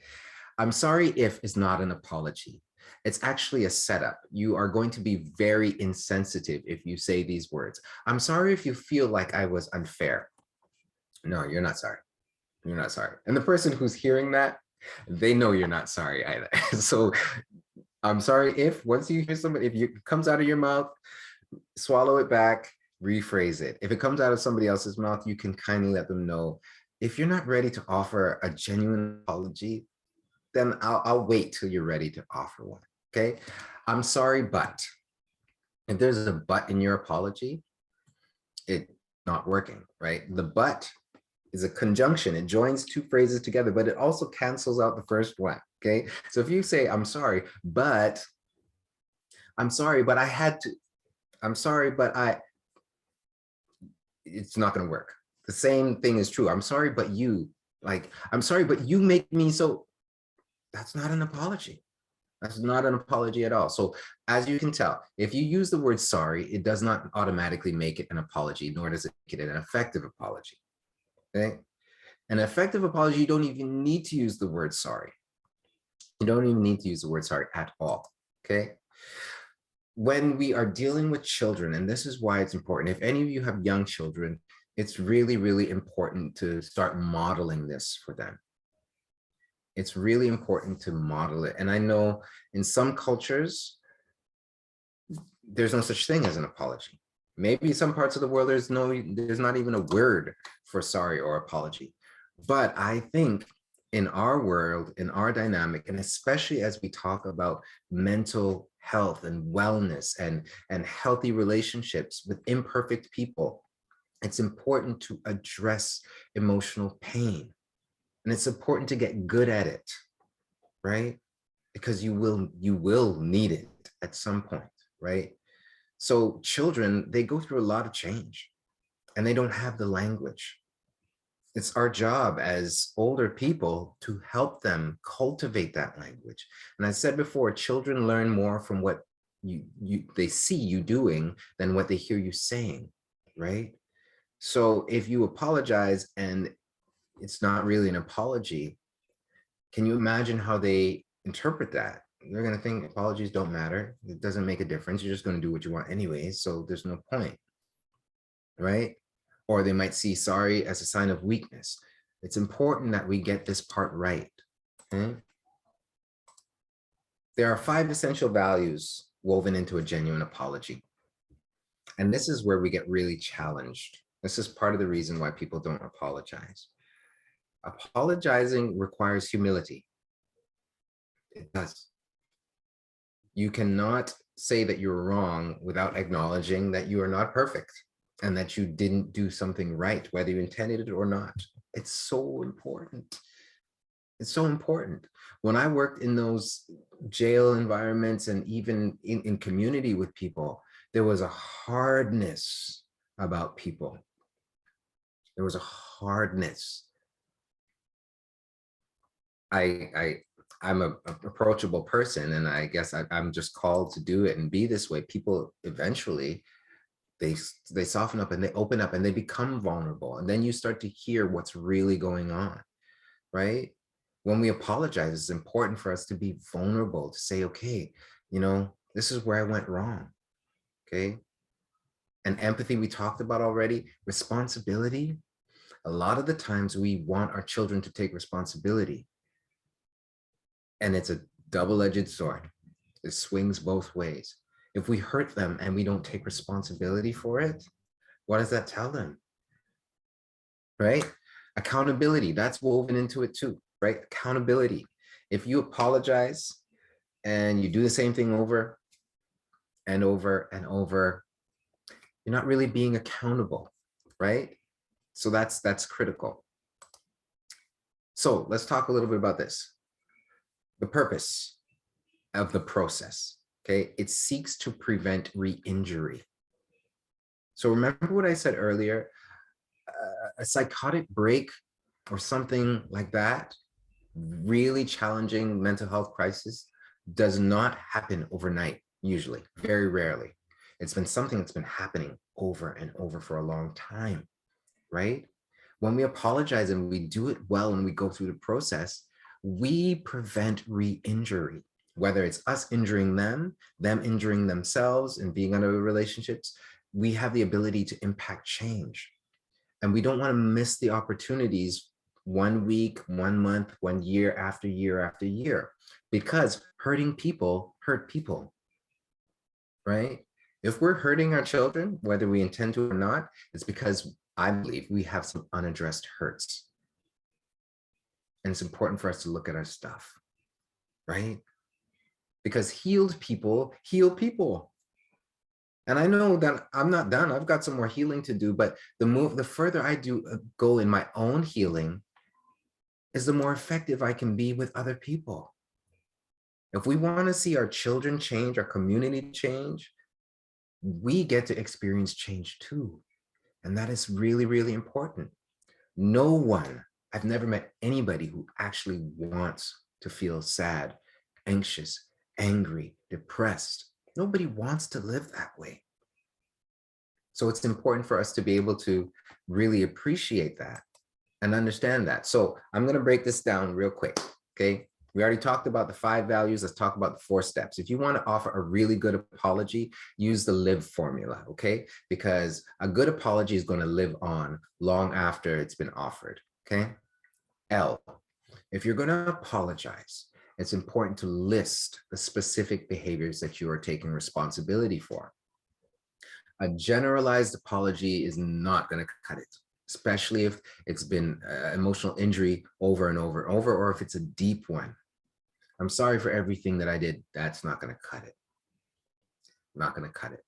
I'm sorry if is not an apology. It's actually a setup. You are going to be very insensitive if you say these words. I'm sorry if you feel like I was unfair. No, you're not sorry. You're not sorry. And the person who's hearing that, they know you're not sorry either. So I'm sorry if once you hear somebody, if it comes out of your mouth, swallow it back, rephrase it. If it comes out of somebody else's mouth, you can kindly let them know. If you're not ready to offer a genuine apology, then I'll wait till you're ready to offer one. Okay. I'm sorry, but if there's a but in your apology, it's not working, right? The but is a conjunction. It joins two phrases together, but it also cancels out the first one. Okay. So if you say, I'm sorry, but I had to, I'm sorry, but it's not going to work. The same thing is true. I'm sorry, but you, like, I'm sorry, but you make me so. That's not an apology. That's not an apology at all. So as you can tell, if you use the word sorry, it does not automatically make it an apology, nor does it make it an effective apology. Okay. An effective apology, you don't even need to use the word sorry. You don't even need to use the word sorry at all. Okay. When we are dealing with children, and this is why it's important, if any of you have young children, it's really, really important to start modeling this for them. It's really important to model it. And I know in some cultures, there's no such thing as an apology. Maybe some parts of the world, there's not even a word for sorry or apology. But I think in our world, in our dynamic, and especially as we talk about mental health and wellness and healthy relationships with imperfect people, it's important to address emotional pain. And it's important to get good at it, right? Because you will need it at some point, right? So children, they go through a lot of change and they don't have the language. It's our job as older people to help them cultivate that language. And I said before, children learn more from what they see you doing than what they hear you saying, right? So if you apologize and it's not really an apology, can you imagine how they interpret that? They're going to think apologies don't matter. It doesn't make a difference. You're just going to do what you want anyway. So there's no point, right? Or they might see sorry as a sign of weakness. It's important that we get this part right. Okay? There are 5 essential values woven into a genuine apology. And this is where we get really challenged. This is part of the reason why people don't apologize. Apologizing requires humility. It does. You cannot say that you're wrong without acknowledging that you are not perfect and that you didn't do something right, whether you intended it or not. It's so important. It's so important. When I worked in those jail environments and even in community with people, there was a hardness about people. There was a hardness. I'm an approachable person, and I guess I'm just called to do it and be this way. People eventually they soften up and they open up and they become vulnerable. And then you start to hear what's really going on, right? When we apologize, it's important for us to be vulnerable, to say, okay, you know, this is where I went wrong, okay? And empathy, we talked about already. Responsibility, a lot of the times we want our children to take responsibility. And it's a double-edged sword. It swings both ways. If we hurt them and we don't take responsibility for it, what does that tell them? Right? Accountability, that's woven into it too, right? Accountability. If you apologize and you do the same thing over and over and over, you're not really being accountable, right? So that's critical. So let's talk a little bit about this. The purpose of the process, okay? It seeks to prevent re-injury. So remember what I said earlier, a psychotic break or something like that, really challenging mental health crisis, does not happen overnight, usually, very rarely. It's been something that's been happening over and over for a long time, right? When we apologize and we do it well and we go through the process, we prevent re-injury, whether it's us injuring them injuring themselves and being under relationships. We have the ability to impact change. And we don't want to miss the opportunities 1 week, 1 month, 1 year after year after year, because hurting people hurt people, right? If we're hurting our children, whether we intend to or not, it's because I believe we have some unaddressed hurts. And it's important for us to look at our stuff, right? Because healed people heal people. And I know that I'm not done. I've got some more healing to do, but the further I go in my own healing, is the more effective I can be with other people. If we want to see our children change, our community change, we get to experience change too. And that is really, really important. No one, I've never met anybody who actually wants to feel sad, anxious, angry, depressed. Nobody wants to live that way. So it's important for us to be able to really appreciate that and understand that. So I'm going to break this down real quick, okay? We already talked about the 5 values. Let's talk about the 4 steps. If you want to offer a really good apology, use the LIVE formula, okay? Because a good apology is going to live on long after it's been offered, okay? L, if you're going to apologize, it's important to list the specific behaviors that you are taking responsibility for. A generalized apology is not going to cut it, especially if it's been emotional injury over and over and over, or if it's a deep one. I'm sorry for everything that I did. That's not going to cut it. Not going to cut it.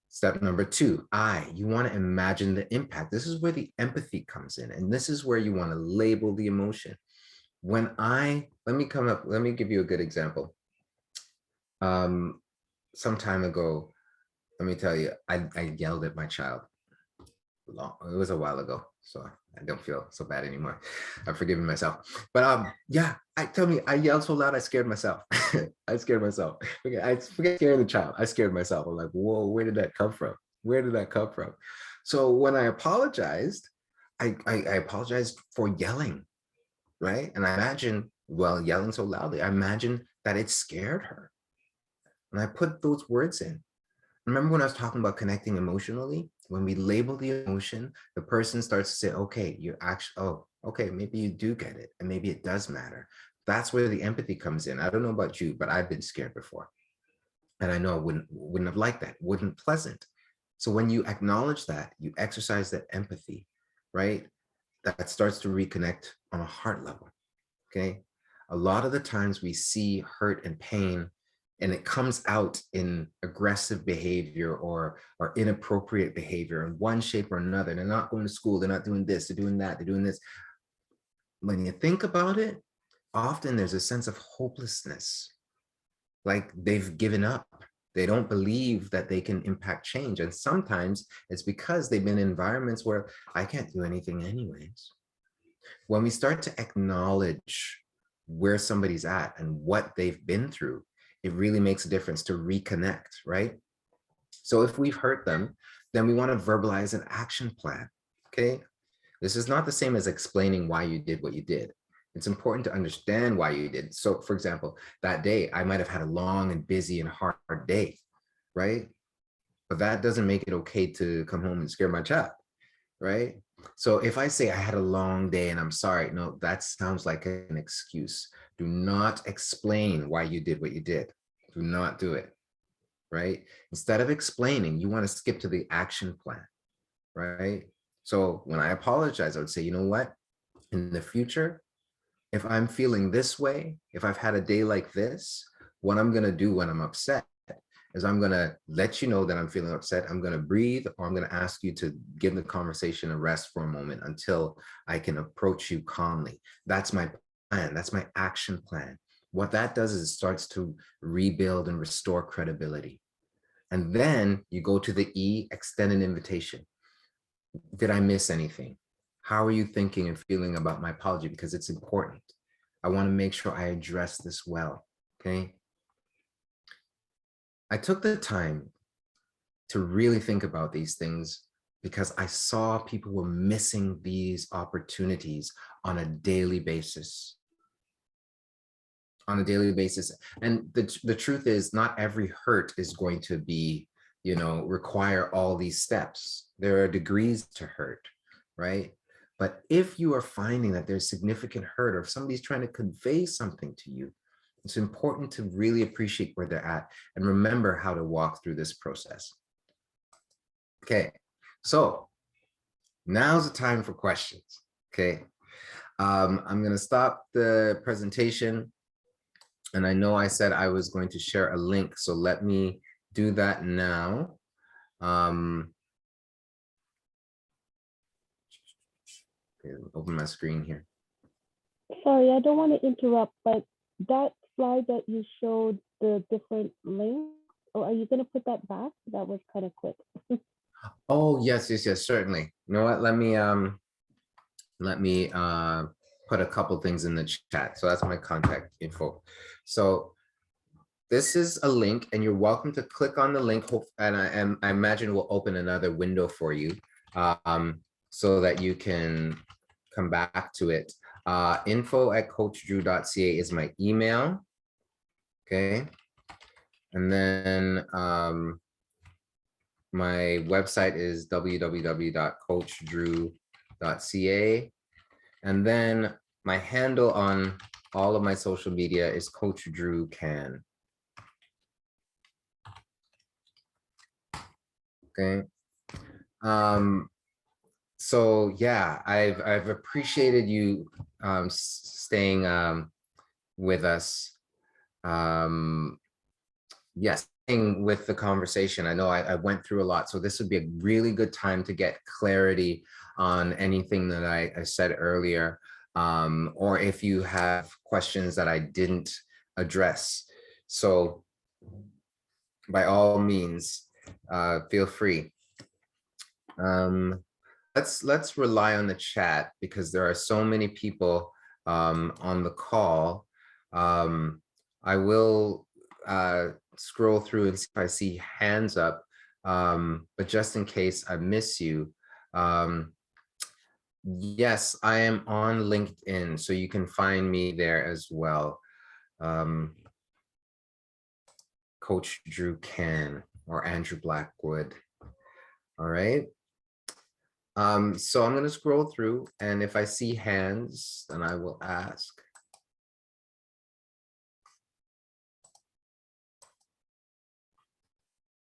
Step number 2, you want to imagine the impact. This is where the empathy comes in. And this is where you want to label the emotion. Let me give you a good example. Some time ago, let me tell you, I yelled at my child. It was a while ago, so I don't feel so bad anymore. I've forgiven myself. But yeah, I yelled so loud I scared myself. I scared myself. Okay, I forget scaring the child. I scared myself. I'm like, whoa, where did that come from? Where did that come from? So when I apologized, I apologized for yelling, right? And I imagine, well, yelling so loudly, I imagine that it scared her. And I put those words in. Remember when I was talking about connecting emotionally? When we label the emotion, the person starts to say, okay, you're actually, oh, okay, maybe you do get it. And maybe it does matter. That's where the empathy comes in. I don't know about you, but I've been scared before. And I know I wouldn't have liked that, wouldn't pleasant. So when you acknowledge that, you exercise that empathy, right? That starts to reconnect on a heart level, okay? A lot of the times we see hurt and pain and it comes out in aggressive behavior or inappropriate behavior in one shape or another. They're not going to school, they're not doing this, they're doing that, they're doing this. When you think about it, often there's a sense of hopelessness, like they've given up. They don't believe that they can impact change. And sometimes it's because they've been in environments where I can't do anything anyways. When we start to acknowledge where somebody's at and what they've been through, it really makes a difference to reconnect, right? So if we've hurt them, then we want to verbalize an action plan. Okay. This is not the same as explaining why you did what you did. It's important to understand why you did. So for example, that day I might have had a long and busy and hard day, right? But that doesn't make it okay to come home and scare my child, right? So if I say I had a long day and I'm sorry, no, that sounds like an excuse. Do not explain why you did what you did. Do not do it, right? Instead of explaining, you want to skip to the action plan, right? So when I apologize, I would say, you know what? In the future, if I'm feeling this way, if I've had a day like this, what I'm going to do when I'm upset is I'm going to let you know that I'm feeling upset. I'm going to breathe, or I'm going to ask you to give the conversation a rest for a moment until I can approach you calmly. That's my plan. That's my action plan. What that does is it starts to rebuild and restore credibility. And then you go to the E, extend an invitation. Did I miss anything? How are you thinking and feeling about my apology? Because it's important. I want to make sure I address this well, okay? I took the time to really think about these things because I saw people were missing these opportunities on a daily basis. On a daily basis. And the truth is, not every hurt is going to be, you know, require all these steps. There are degrees to hurt, right? But if you are finding that there's significant hurt, or if somebody's trying to convey something to you, it's important to really appreciate where they're at and remember how to walk through this process. Okay, so now's the time for questions, okay? I'm gonna stop the presentation. And I know I said I was going to share a link, so let me do that now. Okay, open my screen here. Sorry, I don't want to interrupt, but that slide that you showed the different links, or are you going to put that back? That was kind of quick. Oh, yes, certainly. You know what? Let me put a couple things in the chat. So that's my contact info. So this is a link, and you're welcome to click on the link, and I imagine we'll open another window for you so that you can come back to it. info@coachdrew.ca is my email. Okay. And then my website is www.coachdrew.ca. And then my handle on all of my social media is Coach Drew Can. Okay. So yeah, I've appreciated you staying with us. Yes, with the conversation. I know I went through a lot, so this would be a really good time to get clarity on anything that I said earlier, or if you have questions that I didn't address. So by all means, feel free. Let's rely on the chat because there are so many people on the call. I will scroll through and see if I see hands up, but just in case I miss you, yes, I am on LinkedIn, so you can find me there as well. Coach Drew Can or Andrew Blackwood. All right. So I'm going to scroll through, and if I see hands, then I will ask.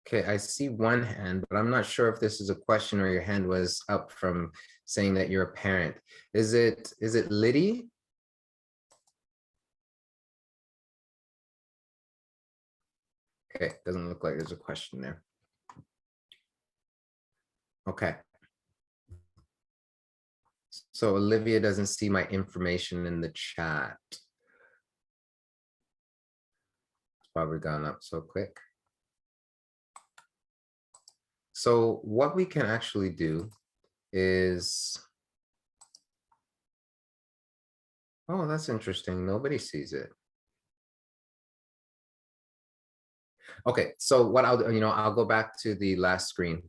Okay, I see one hand, but I'm not sure if this is a question or your hand was up from saying that you're a parent. Is it Liddy? Okay, doesn't look like there's a question there. Okay. So Olivia doesn't see my information in the chat. It's probably gone up so quick. So what we can actually do is, oh, that's interesting. Nobody sees it. Okay, so what I'll do, I'll go back to the last screen.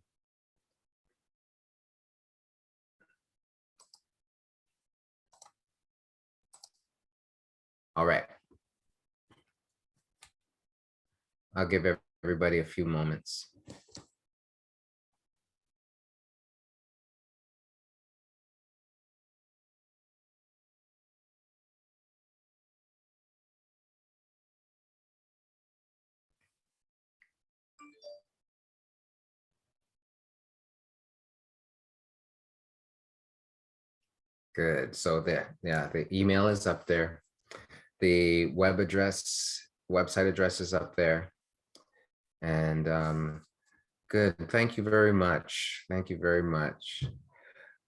All right. I'll give everybody a few moments. Good. So there, yeah, the email is up there. The website address is up there. And good. Thank you very much. Thank you very much.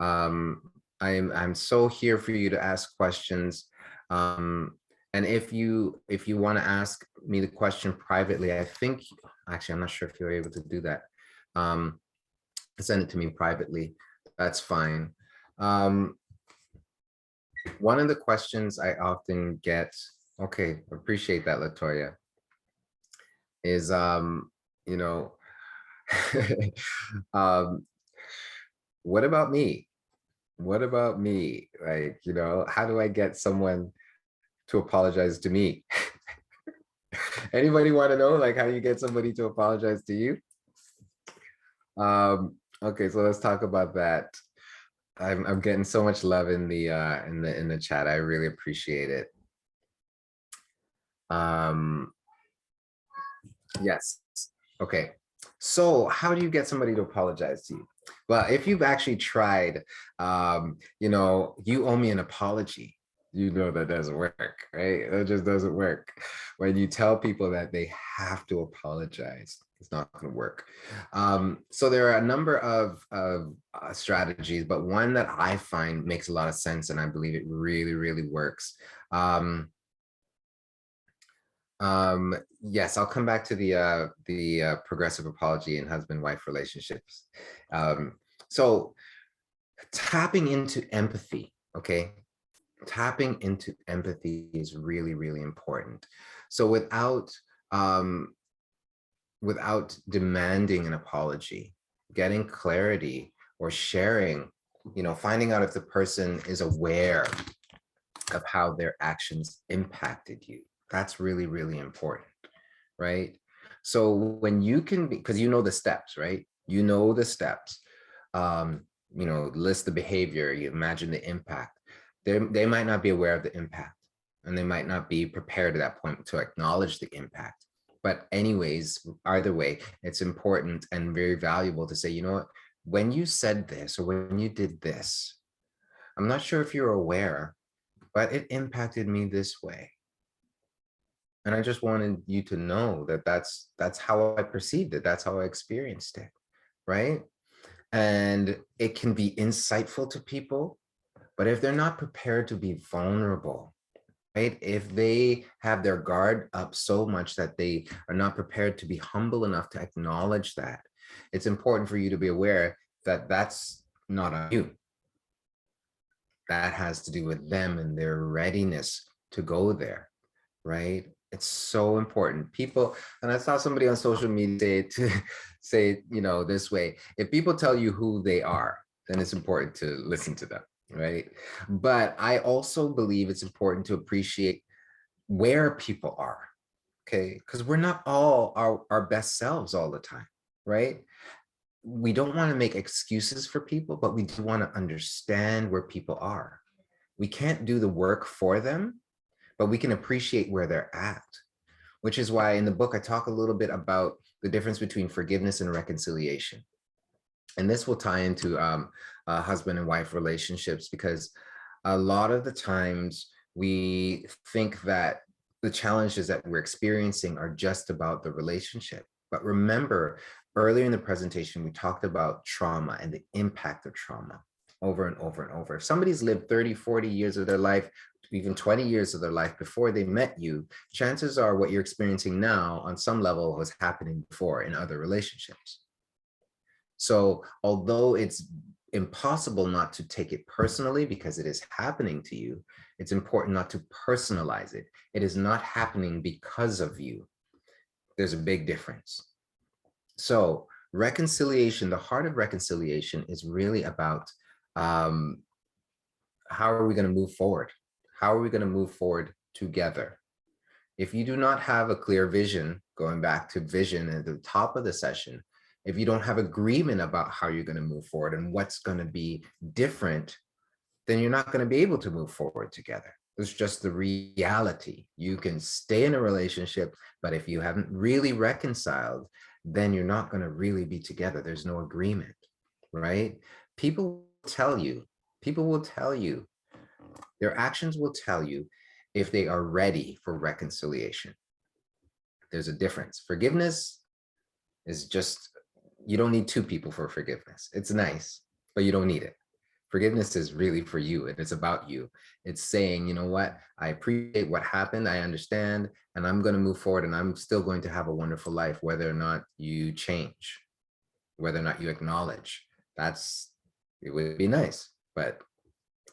I'm so here for you to ask questions. And if you want to ask me the question privately, I think actually I'm not sure if you're able to do that. Send it to me privately. That's fine. One of the questions I often get, okay, appreciate that, Latoya, is what about me? What about me? Like, how do I get someone to apologize to me? Anybody want to know, like, how do you get somebody to apologize to you? Okay, so let's talk about that. I'm getting so much love in the chat. I really appreciate it. Yes. Okay. So how do you get somebody to apologize to you? Well, if you've actually tried, you owe me an apology. That doesn't work, right? It just doesn't work. When you tell people that they have to apologize, it's not going to work. So there are a number of strategies, but one that I find makes a lot of sense, and I believe it really, really works. Yes, I'll come back to the progressive apology in husband-wife relationships. So tapping into empathy, okay? Tapping into empathy is really, really important. So without demanding an apology, getting clarity or sharing, finding out if the person is aware of how their actions impacted you. That's really, really important, right? So when you can, because you know the steps, right? You know the steps, list the behavior, you imagine the impact. They might not be aware of the impact, and they might not be prepared at that point to acknowledge the impact. But anyways, either way, it's important and very valuable to say, you know what, when you said this or when you did this, I'm not sure if you're aware, but it impacted me this way. And I just wanted you to know that that's how I perceived it. That's how I experienced it, right? And it can be insightful to people, but if they're not prepared to be vulnerable, right? If they have their guard up so much that they are not prepared to be humble enough to acknowledge that, it's important for you to be aware that that's not on you. That has to do with them and their readiness to go there, right? It's so important. People, and I saw somebody on social media say, this way, if people tell you who they are, then it's important to listen to them, right? But I also believe it's important to appreciate where people are, okay? Because we're not all our best selves all the time, right? We don't want to make excuses for people, but we do want to understand where people are. We can't do the work for them, but we can appreciate where they're at, which is why in the book, I talk a little bit about the difference between forgiveness and reconciliation. And this will tie into husband and wife relationships, because a lot of the times we think that the challenges that we're experiencing are just about the relationship. But remember, earlier in the presentation, we talked about trauma and the impact of trauma over and over and over. If somebody's lived 30, 40 years of their life, even 20 years of their life before they met you, chances are what you're experiencing now on some level was happening before in other relationships. So although it's impossible not to take it personally because it is happening to you, it's important not to personalize it. It is not happening because of you. There's a big difference. So reconciliation, the heart of reconciliation is really about how are we going to move forward? How are we going to move forward together? If you do not have a clear vision, going back to vision at the top of the session, if you don't have agreement about how you're going to move forward and what's going to be different, then you're not going to be able to move forward together. It's just the reality. You can stay in a relationship, but if you haven't really reconciled, then you're not going to really be together. There's no agreement, right? People will tell you, their actions will tell you if they are ready for reconciliation. There's a difference. Forgiveness is just, you don't need two people for forgiveness. It's nice, but you don't need it. Forgiveness is really for you, and it's about you. It's saying, you know what, I appreciate what happened, I understand, and I'm going to move forward, and I'm still going to have a wonderful life, whether or not you change, whether or not you acknowledge. It would be nice, but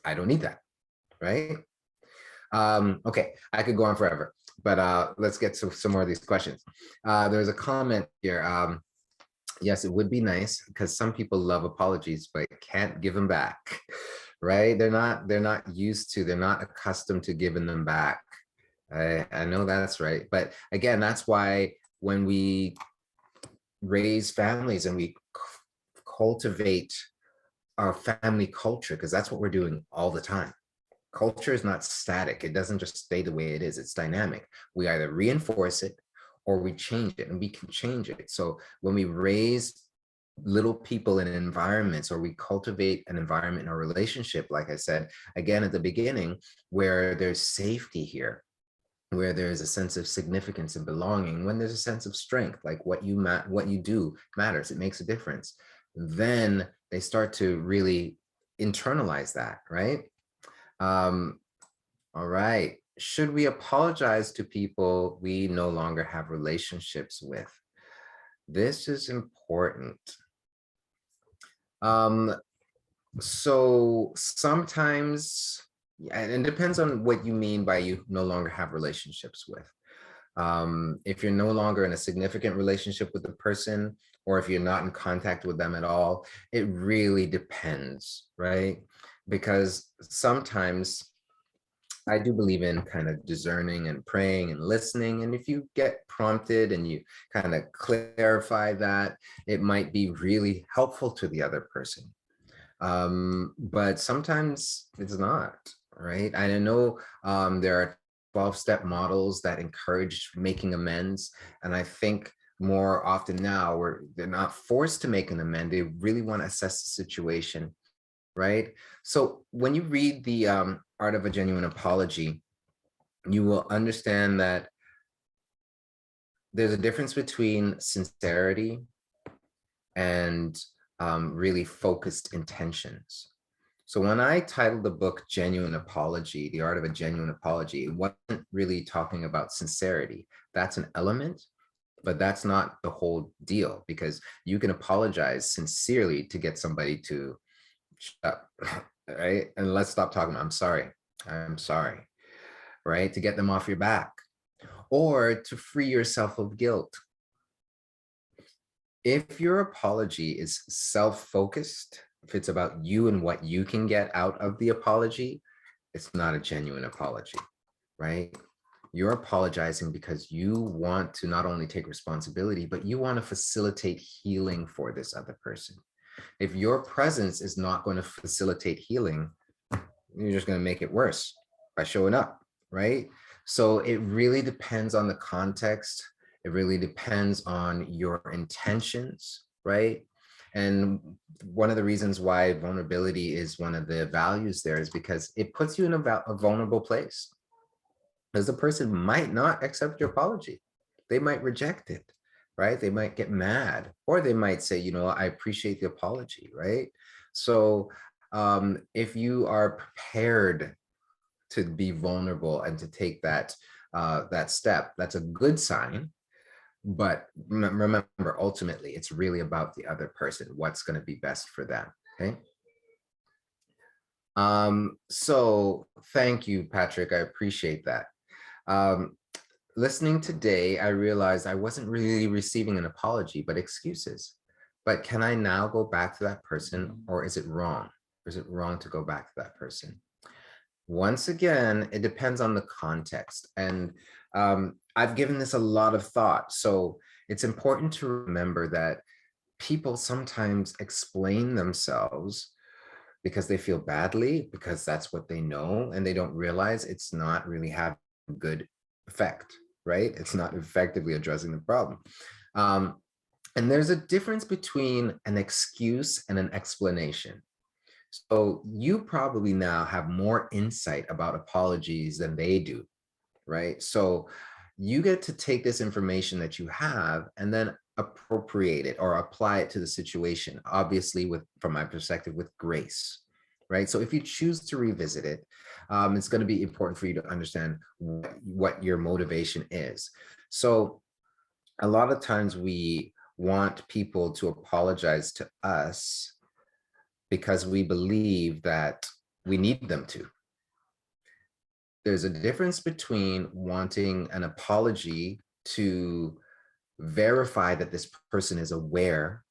I don't need that, right? Okay, I could go on forever, but let's get to some more of these questions. There's a comment here. Yes, it would be nice because some people love apologies, but can't give them back, right? They're not used to, they're not accustomed to giving them back. I know that's right. But again, that's why when we raise families and we cultivate our family culture, because that's what we're doing all the time. Culture is not static. It doesn't just stay the way it is. It's dynamic. We either reinforce it or we change it, and we can change it. So when we raise little people in environments, or we cultivate an environment in a relationship, like I said, again, at the beginning, where there's safety here, where there's a sense of significance and belonging, when there's a sense of strength, like what you do matters, it makes a difference, then they start to really internalize that, right? All right. Should we apologize to people we no longer have relationships with? This is important. So sometimes, and it depends on what you mean by you no longer have relationships with. If you're no longer in a significant relationship with the person, or if you're not in contact with them at all, it really depends, right? Because sometimes I do believe in kind of discerning and praying and listening. And if you get prompted and you kind of clarify that, it might be really helpful to the other person. But sometimes it's not, right? I know there are 12-step models that encourage making amends. And I think more often now, where they're not forced to make an amend, they really want to assess the situation, right? So when you read the Art of a Genuine Apology, you will understand that there's a difference between sincerity and really focused intentions. So when I titled the book Genuine Apology, The Art of a Genuine Apology, it wasn't really talking about sincerity. That's an element, but that's not the whole deal, because you can apologize sincerely to get somebody to shut up, right? And let's stop talking. I'm sorry, right? To get them off your back, or to free yourself of guilt. If your apology is self-focused, if it's about you and what you can get out of the apology, it's not a genuine apology, right? You're apologizing because you want to not only take responsibility, but you want to facilitate healing for this other person. If your presence is not going to facilitate healing, you're just going to make it worse by showing up, right? So it really depends on the context. It really depends on your intentions, right? And one of the reasons why vulnerability is one of the values there is because it puts you in a vulnerable place. Because the person might not accept your apology. They might reject it, right? They might get mad, or they might say, you know, I appreciate the apology, right? So if you are prepared to be vulnerable and to take that step, that's a good sign. But remember, ultimately, it's really about the other person, what's going to be best for them, okay? So thank you, Patrick. I appreciate that. listening today, I realized I wasn't really receiving an apology, but excuses. But can I now go back to that person, or is it wrong? Or is it wrong to go back to that person? Once again, it depends on the context. And I've given this a lot of thought. So it's important to remember that people sometimes explain themselves because they feel badly, because that's what they know, and they don't realize it's not really having a good effect, right? It's not effectively addressing the problem. And there's a difference between an excuse and an explanation. So you probably now have more insight about apologies than they do, right? So you get to take this information that you have and then appropriate it or apply it to the situation, obviously from my perspective, with grace, right? So if you choose to revisit it, it's going to be important for you to understand what your motivation is. So a lot of times we want people to apologize to us because we believe that we need them to. There's a difference between wanting an apology to verify that this person is aware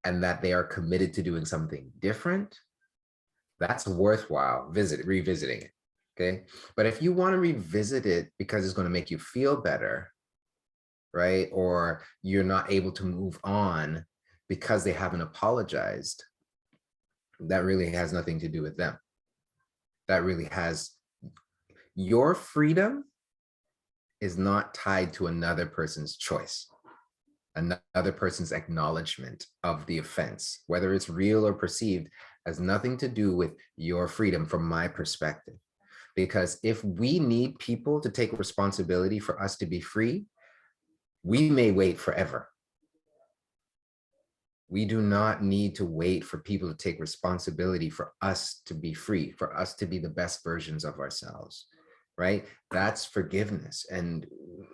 and that they are committed to doing something different. That's worthwhile revisiting it, okay? But if you want to revisit it because it's going to make you feel better, right? Or you're not able to move on because they haven't apologized, that really has nothing to do with them. That really has, your freedom is not tied to another person's choice, another person's acknowledgement of the offense, whether it's real or perceived, has nothing to do with your freedom from my perspective. Because if we need people to take responsibility for us to be free, we may wait forever. We do not need to wait for people to take responsibility for us to be free, for us to be the best versions of ourselves, right? That's forgiveness. And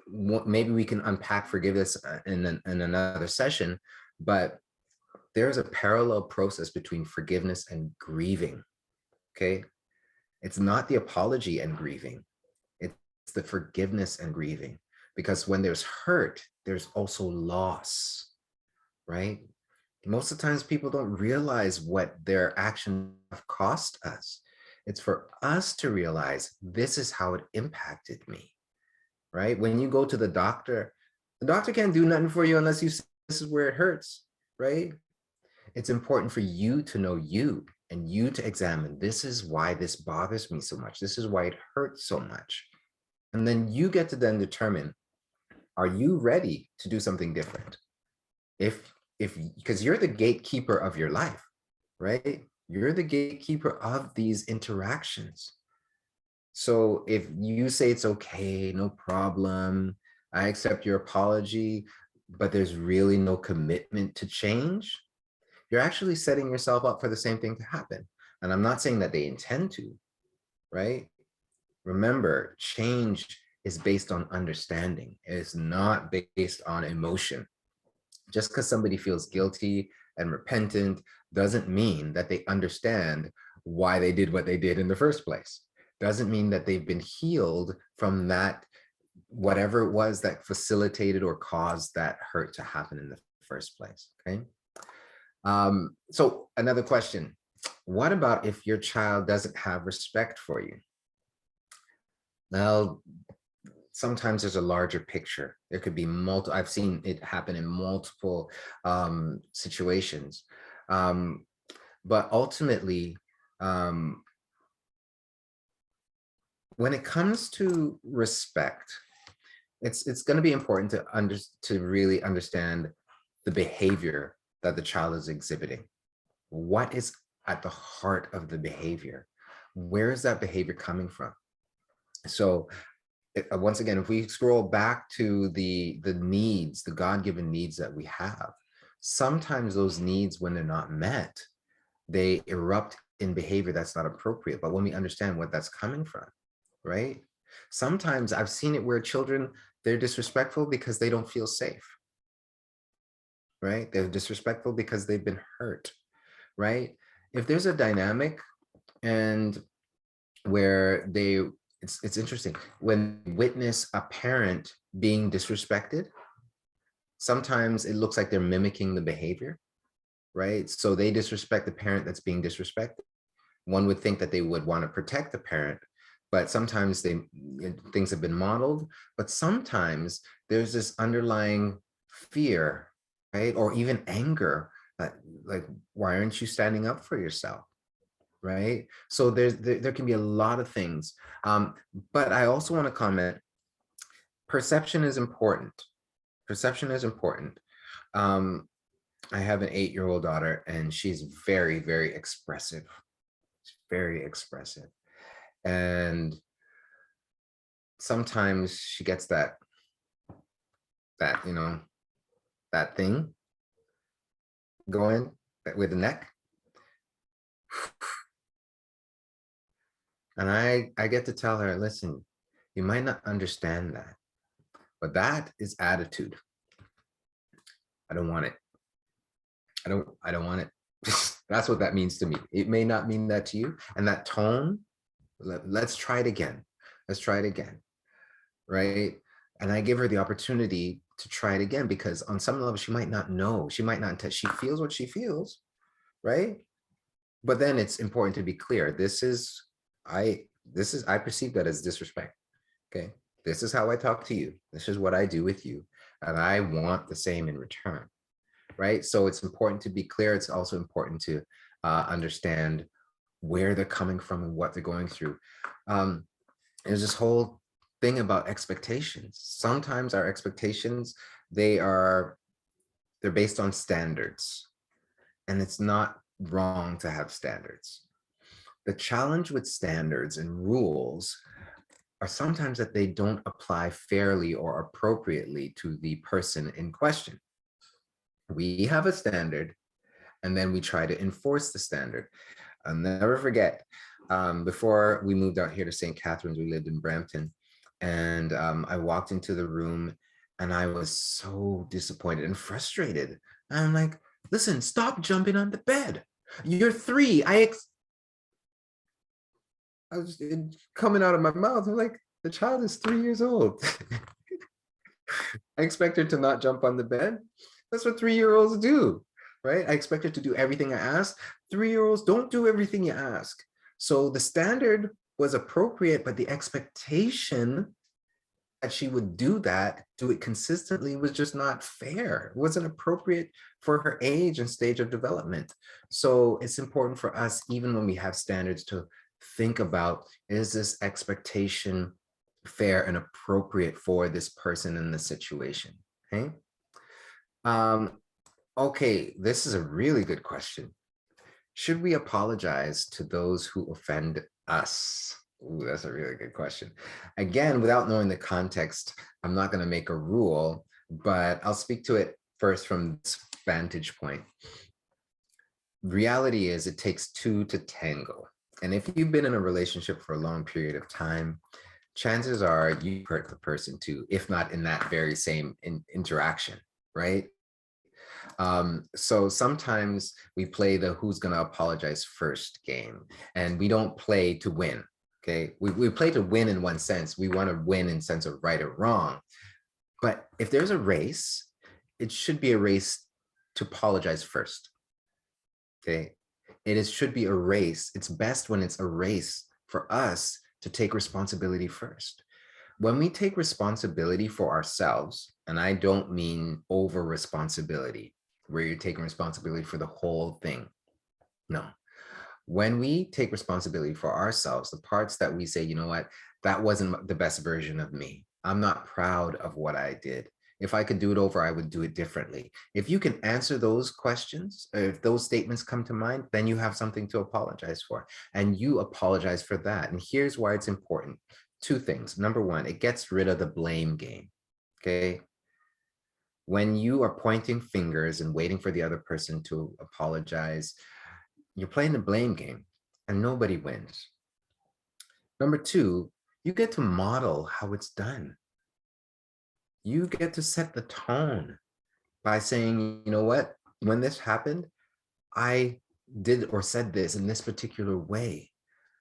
maybe we can unpack forgiveness in another session, but there's a parallel process between forgiveness and grieving, okay? It's not the apology and grieving, it's the forgiveness and grieving. Because when there's hurt, there's also loss, right? Most of the times people don't realize what their actions have cost us. It's for us to realize this is how it impacted me, right? When you go to the doctor can't do nothing for you unless you say this is where it hurts, right? It's important for you to know you and you to examine, this is why this bothers me so much. This is why it hurts so much. And then you get to then determine, are you ready to do something different? Because you're the gatekeeper of your life, right? You're the gatekeeper of these interactions. So if you say it's okay, no problem, I accept your apology, but there's really no commitment to change, you're actually setting yourself up for the same thing to happen. And I'm not saying that they intend to, right? Remember, change is based on understanding. It's not based on emotion. Just because somebody feels guilty and repentant doesn't mean that they understand why they did what they did in the first place. Doesn't mean that they've been healed from that, whatever it was that facilitated or caused that hurt to happen in the first place, okay? So another question, what about if your child doesn't have respect for you? Well, sometimes there's a larger picture. There could be multiple, I've seen it happen in multiple situations. But ultimately, when it comes to respect, it's going to be important to really understand the behavior that the child is exhibiting. What is at the heart of the behavior? Where is that behavior coming from? So once again, if we scroll back to the needs, the God-given needs that we have, sometimes those needs, when they're not met, they erupt in behavior that's not appropriate. But when we understand what that's coming from, right? Sometimes I've seen it where children, they're disrespectful because they don't feel safe, right? They're disrespectful because they've been hurt, right? If there's a dynamic and where it's interesting when you witness a parent being disrespected. Sometimes it looks like they're mimicking the behavior, right? So they disrespect the parent that's being disrespected. One would think that they would want to protect the parent, but sometimes things have been modeled, but sometimes there's this underlying fear, right? Or even anger, like, why aren't you standing up for yourself? Right? So there can be a lot of things. But I also want to comment, perception is important. Perception is important. I have an 8-year-old daughter, and she's very, very expressive. She's very expressive. And sometimes she gets that, you know, that thing going with the neck. And I get to tell her, listen, you might not understand that, but that is attitude. I don't want it. I don't want it. That's what that means to me. It may not mean that to you. And that tone, let's try it again. Let's try it again. Right? And I give her the opportunity to try it again, because on some level, she might not know. She might not, she feels what she feels, right? But then it's important to be clear. I perceive that as disrespect. Okay. This is how I talk to you. This is what I do with you. And I want the same in return. Right. So it's important to be clear. It's also important to understand where they're coming from and what they're going through. There's this whole thing about expectations. Sometimes our expectations, they're based on standards, and it's not wrong to have standards. The challenge with standards and rules are sometimes that they don't apply fairly or appropriately to the person in question. We have a standard, and then we try to enforce the standard. I'll never forget, before we moved out here to St. Catharines, we lived in Brampton, and I walked into the room and I was so disappointed and frustrated. I'm like, listen, stop jumping on the bed. You're 3. I was coming out of my mouth. I'm like, the child is 3 years old. I expect her to not jump on the bed. That's what 3-year-olds do, right? I expect her to do everything I ask. 3-year-olds don't do everything you ask. So the standard was appropriate, but the expectation that she would do it consistently, was just not fair. It wasn't appropriate for her age and stage of development. So it's important for us, even when we have standards, to think about, is this expectation fair and appropriate for this person in the situation? Okay. Okay, this is a really good question. Should we apologize to those who offend us? Ooh, that's a really good question. Again, without knowing the context, I'm not going to make a rule, but I'll speak to it first from this vantage point. Reality is, it takes 2 to tango. And if you've been in a relationship for a long period of time, chances are you hurt the person too, if not in that very same interaction, right? So sometimes we play the who's going to apologize first game, and we don't play to win. Okay, we play to win in one sense. We want to win in sense of right or wrong. But if there's a race, it should be a race to apologize first. Okay, should be a race. It's best when it's a race for us to take responsibility first. When we take responsibility for ourselves, and I don't mean over responsibility, where you're taking responsibility for the whole thing. No. When we take responsibility for ourselves, the parts that we say, you know what, that wasn't the best version of me. I'm not proud of what I did. If I could do it over, I would do it differently. If you can answer those questions, if those statements come to mind, then you have something to apologize for, and you apologize for that. And here's why it's important. 2 things. Number 1, it gets rid of the blame game. Okay. When you are pointing fingers and waiting for the other person to apologize, you're playing the blame game, and nobody wins. Number 2, you get to model how it's done. You get to set the tone by saying, you know what, when this happened, I did or said this in this particular way.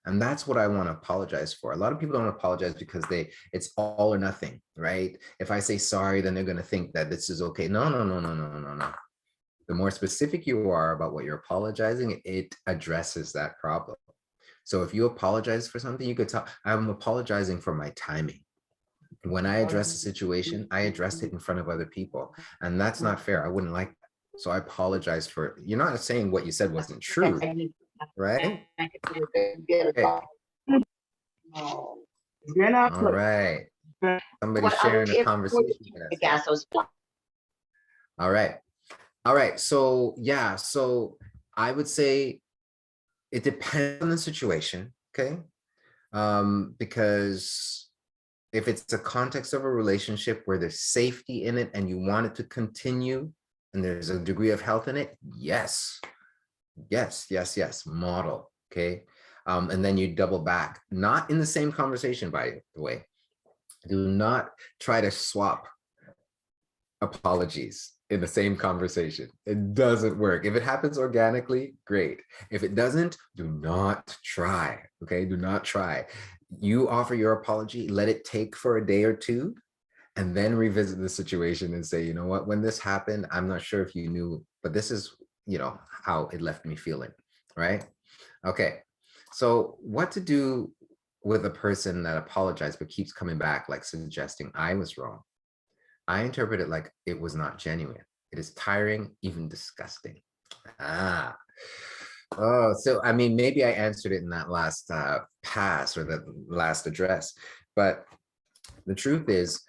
And that's what I want to apologize for. A lot of people don't apologize because it's all or nothing, right? If I say sorry, then they're going to think that this is okay. No, no, no, no, no, no, no. The more specific you are about what you're apologizing, it addresses that problem. So if you apologize for something, you could tell, I'm apologizing for my timing. When I address a situation, I addressed it in front of other people, and that's not fair. I wouldn't like that. So I apologize for, you're not saying what you said wasn't true, right? Okay. All right. Somebody sharing a conversation with us. All right. All right. So yeah, so I would say it depends on the situation, okay? Because if it's a context of a relationship where there's safety in it and you want it to continue and there's a degree of health in it, yes, yes, yes, yes, model, okay? And then you double back, not in the same conversation, by the way. Do not try to swap apologies in the same conversation. It doesn't work. If it happens organically, great. If it doesn't, do not try, okay? Do not try. You offer your apology, let it take for a day or two, and then revisit the situation and say, you know what, when this happened, I'm not sure if you knew, but this is, you know, how it left me feeling, right? Okay, so what to do with a person that apologized but keeps coming back, like suggesting I was wrong? I interpret it like it was not genuine. It is tiring, even disgusting. Ah. Oh, so I mean, maybe I answered it in that last pass or the last address, but the truth is,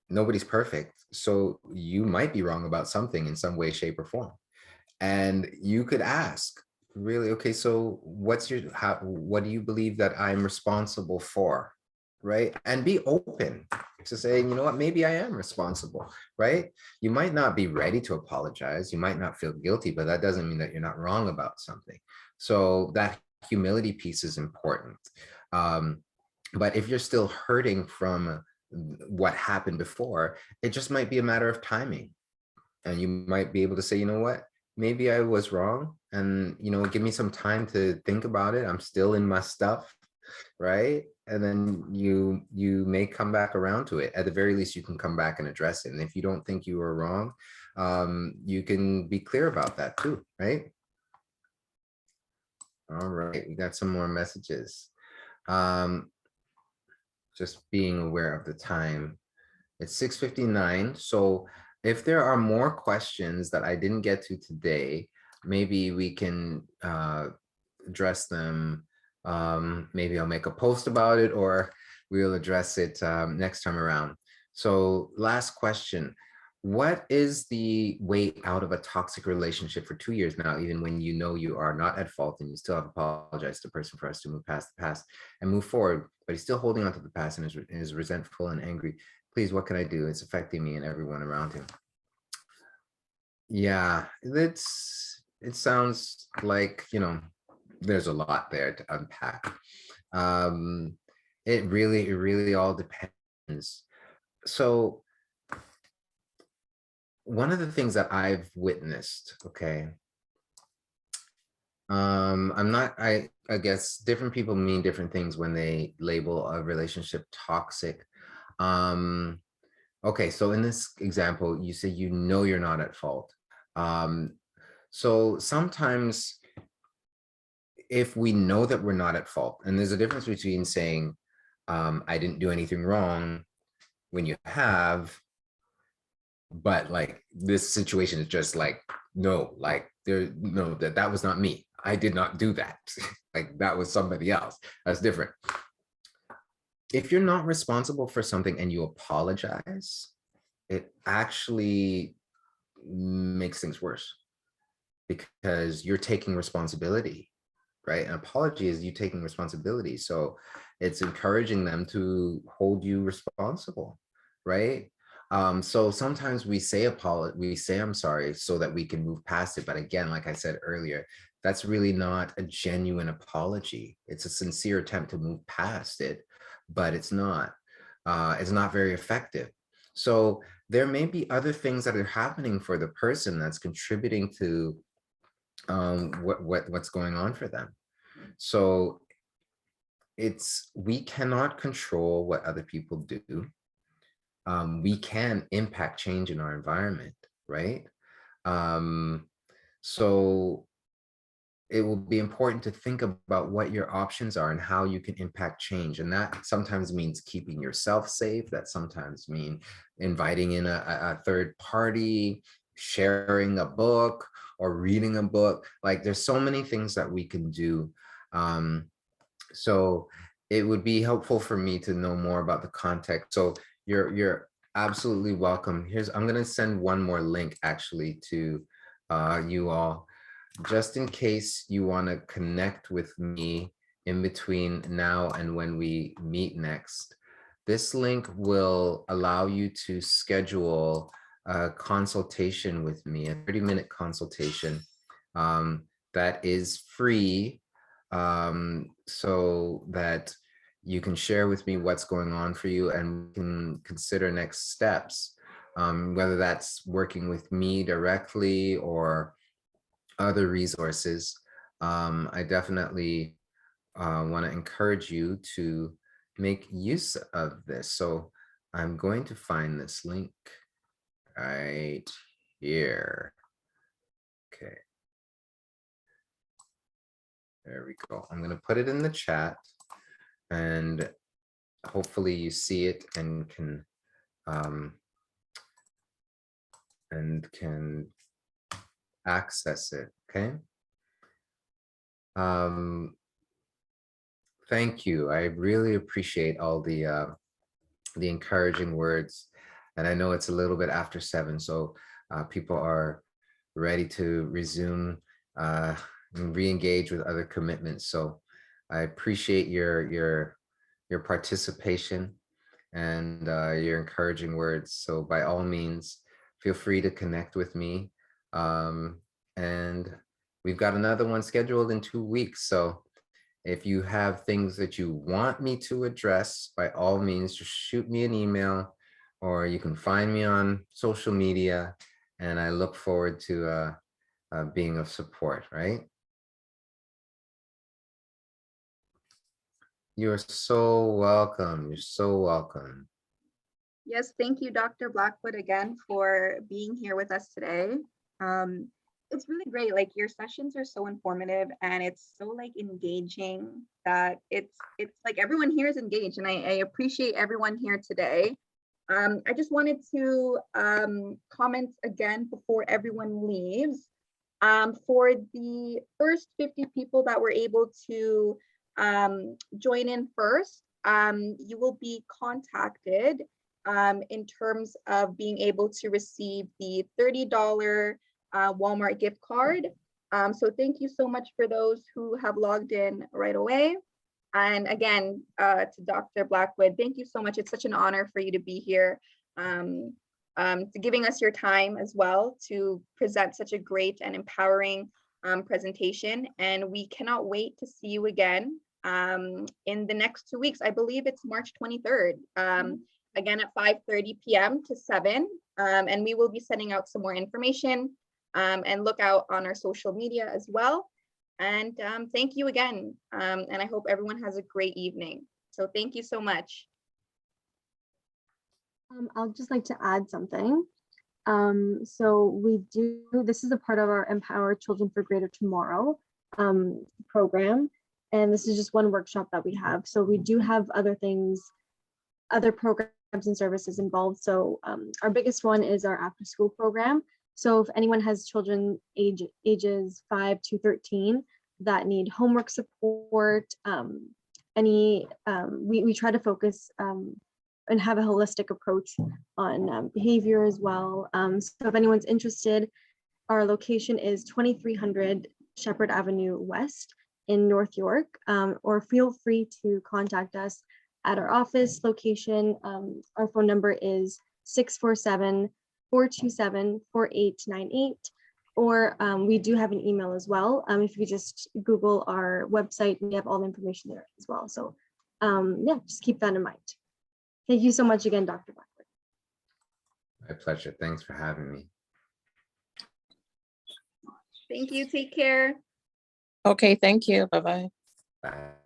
nobody's perfect. So you might be wrong about something in some way, shape, or form. And you could ask, really, okay, so what do you believe that I'm responsible for? Right? And be open to saying, you know what, maybe I am responsible, right? You might not be ready to apologize. You might not feel guilty, but that doesn't mean that you're not wrong about something. So that humility piece is important. But if you're still hurting from what happened before, it just might be a matter of timing. And you might be able to say, you know what, maybe I was wrong, and, you know, give me some time to think about it. I'm still in my stuff, right? And then you may come back around to it. At the very least, you can come back and address it. And if you don't think you were wrong, you can be clear about that too, right? All right, we got some more messages. Just being aware of the time. It's 6:59. So if there are more questions that I didn't get to today, maybe we can address them. Maybe I'll make a post about it, or we'll address it next time around. So last question. What is the way out of a toxic relationship for 2 years now, even when you know you are not at fault and you still have apologized to the person for us to move past the past and move forward, but he's still holding on to the past and is resentful and angry? Please, what can I do? It's affecting me and everyone around him. Yeah, it sounds like, you know, there's a lot there to unpack. It really all depends. So one of the things that I've witnessed, okay, I guess different people mean different things when they label a relationship toxic. Okay, so in this example, you say you know you're not at fault. So sometimes if we know that we're not at fault, and there's a difference between saying, I didn't do anything wrong when you have, but like this situation is just like, no, like that was not me. I did not do that. Like that was somebody else. That's different. If you're not responsible for something and you apologize, it actually makes things worse because you're taking responsibility, right? An apology is you taking responsibility. So it's encouraging them to hold you responsible, right? So sometimes we say I'm sorry so that we can move past it. But again, like I said earlier, that's really not a genuine apology. It's a sincere attempt to move past it, but it's not very effective. So there may be other things that are happening for the person that's contributing to what's going on for them. So we cannot control what other people do. We can impact change in our environment, right? So it will be important to think about what your options are and how you can impact change. And that sometimes means keeping yourself safe. That sometimes means inviting in a third party, sharing a book or reading a book. Like there's so many things that we can do. So it would be helpful for me to know more about the context. So you're absolutely welcome. I'm gonna send one more link actually to you all, just in case you want to connect with me in between now and when we meet next. This link will allow you to schedule a consultation with me, a 30-minute consultation that is free, so that you can share with me what's going on for you and we can consider next steps, whether that's working with me directly or other resources. I definitely want to encourage you to make use of this. So I'm going to find this link right here. Okay. There we go. I'm going to put it in the chat and hopefully you see it and can access it. Okay. Thank you. I really appreciate all the encouraging words. And I know it's a little bit after 7, so people are ready to resume and re-engage with other commitments. So I appreciate your participation and your encouraging words. So by all means, feel free to connect with me. And we've got another one scheduled in 2 weeks. So if you have things that you want me to address, by all means, just shoot me an email or you can find me on social media. And I look forward to being of support, right? You're so welcome. You're so welcome. Yes, thank you, Dr. Blackwood, again for being here with us today. It's really great. Like your sessions are so informative and it's so like engaging that it's like everyone here is engaged, and I appreciate everyone here today. I just wanted to comment again before everyone leaves. For the first 50 people that were able to join in first, you will be contacted in terms of being able to receive the $30 Walmart gift card. So thank you so much for those who have logged in right away. And again, to Dr. Blackwood, thank you so much. It's such an honor for you to be here, to giving us your time as well to present such a great and empowering presentation. And we cannot wait to see you again in the next 2 weeks. I believe it's March 23rd, again at 5:30 p.m. to 7. And we will be sending out some more information, and look out on our social media as well. And thank you again. And I hope everyone has a great evening. So thank you so much. I'll just like to add something. So this is a part of our Empower Children for Greater Tomorrow program. And this is just one workshop that we have. So we do have other things, other programs and services involved. So our biggest one is our after school program. So if anyone has children ages 5 to 13 that need homework support, we try to focus and have a holistic approach on behavior as well. So if anyone's interested, our location is 2300 Shepherd Avenue West in North York, or feel free to contact us at our office location. Our phone number is 647-427-4898, or we do have an email as well. If you just Google our website, we have all the information there as well. So yeah, just keep that in mind. Thank you so much again, Dr. Blackwood. My pleasure. Thanks for having me. Thank you. Take care. Okay, thank you. Bye-bye. Bye.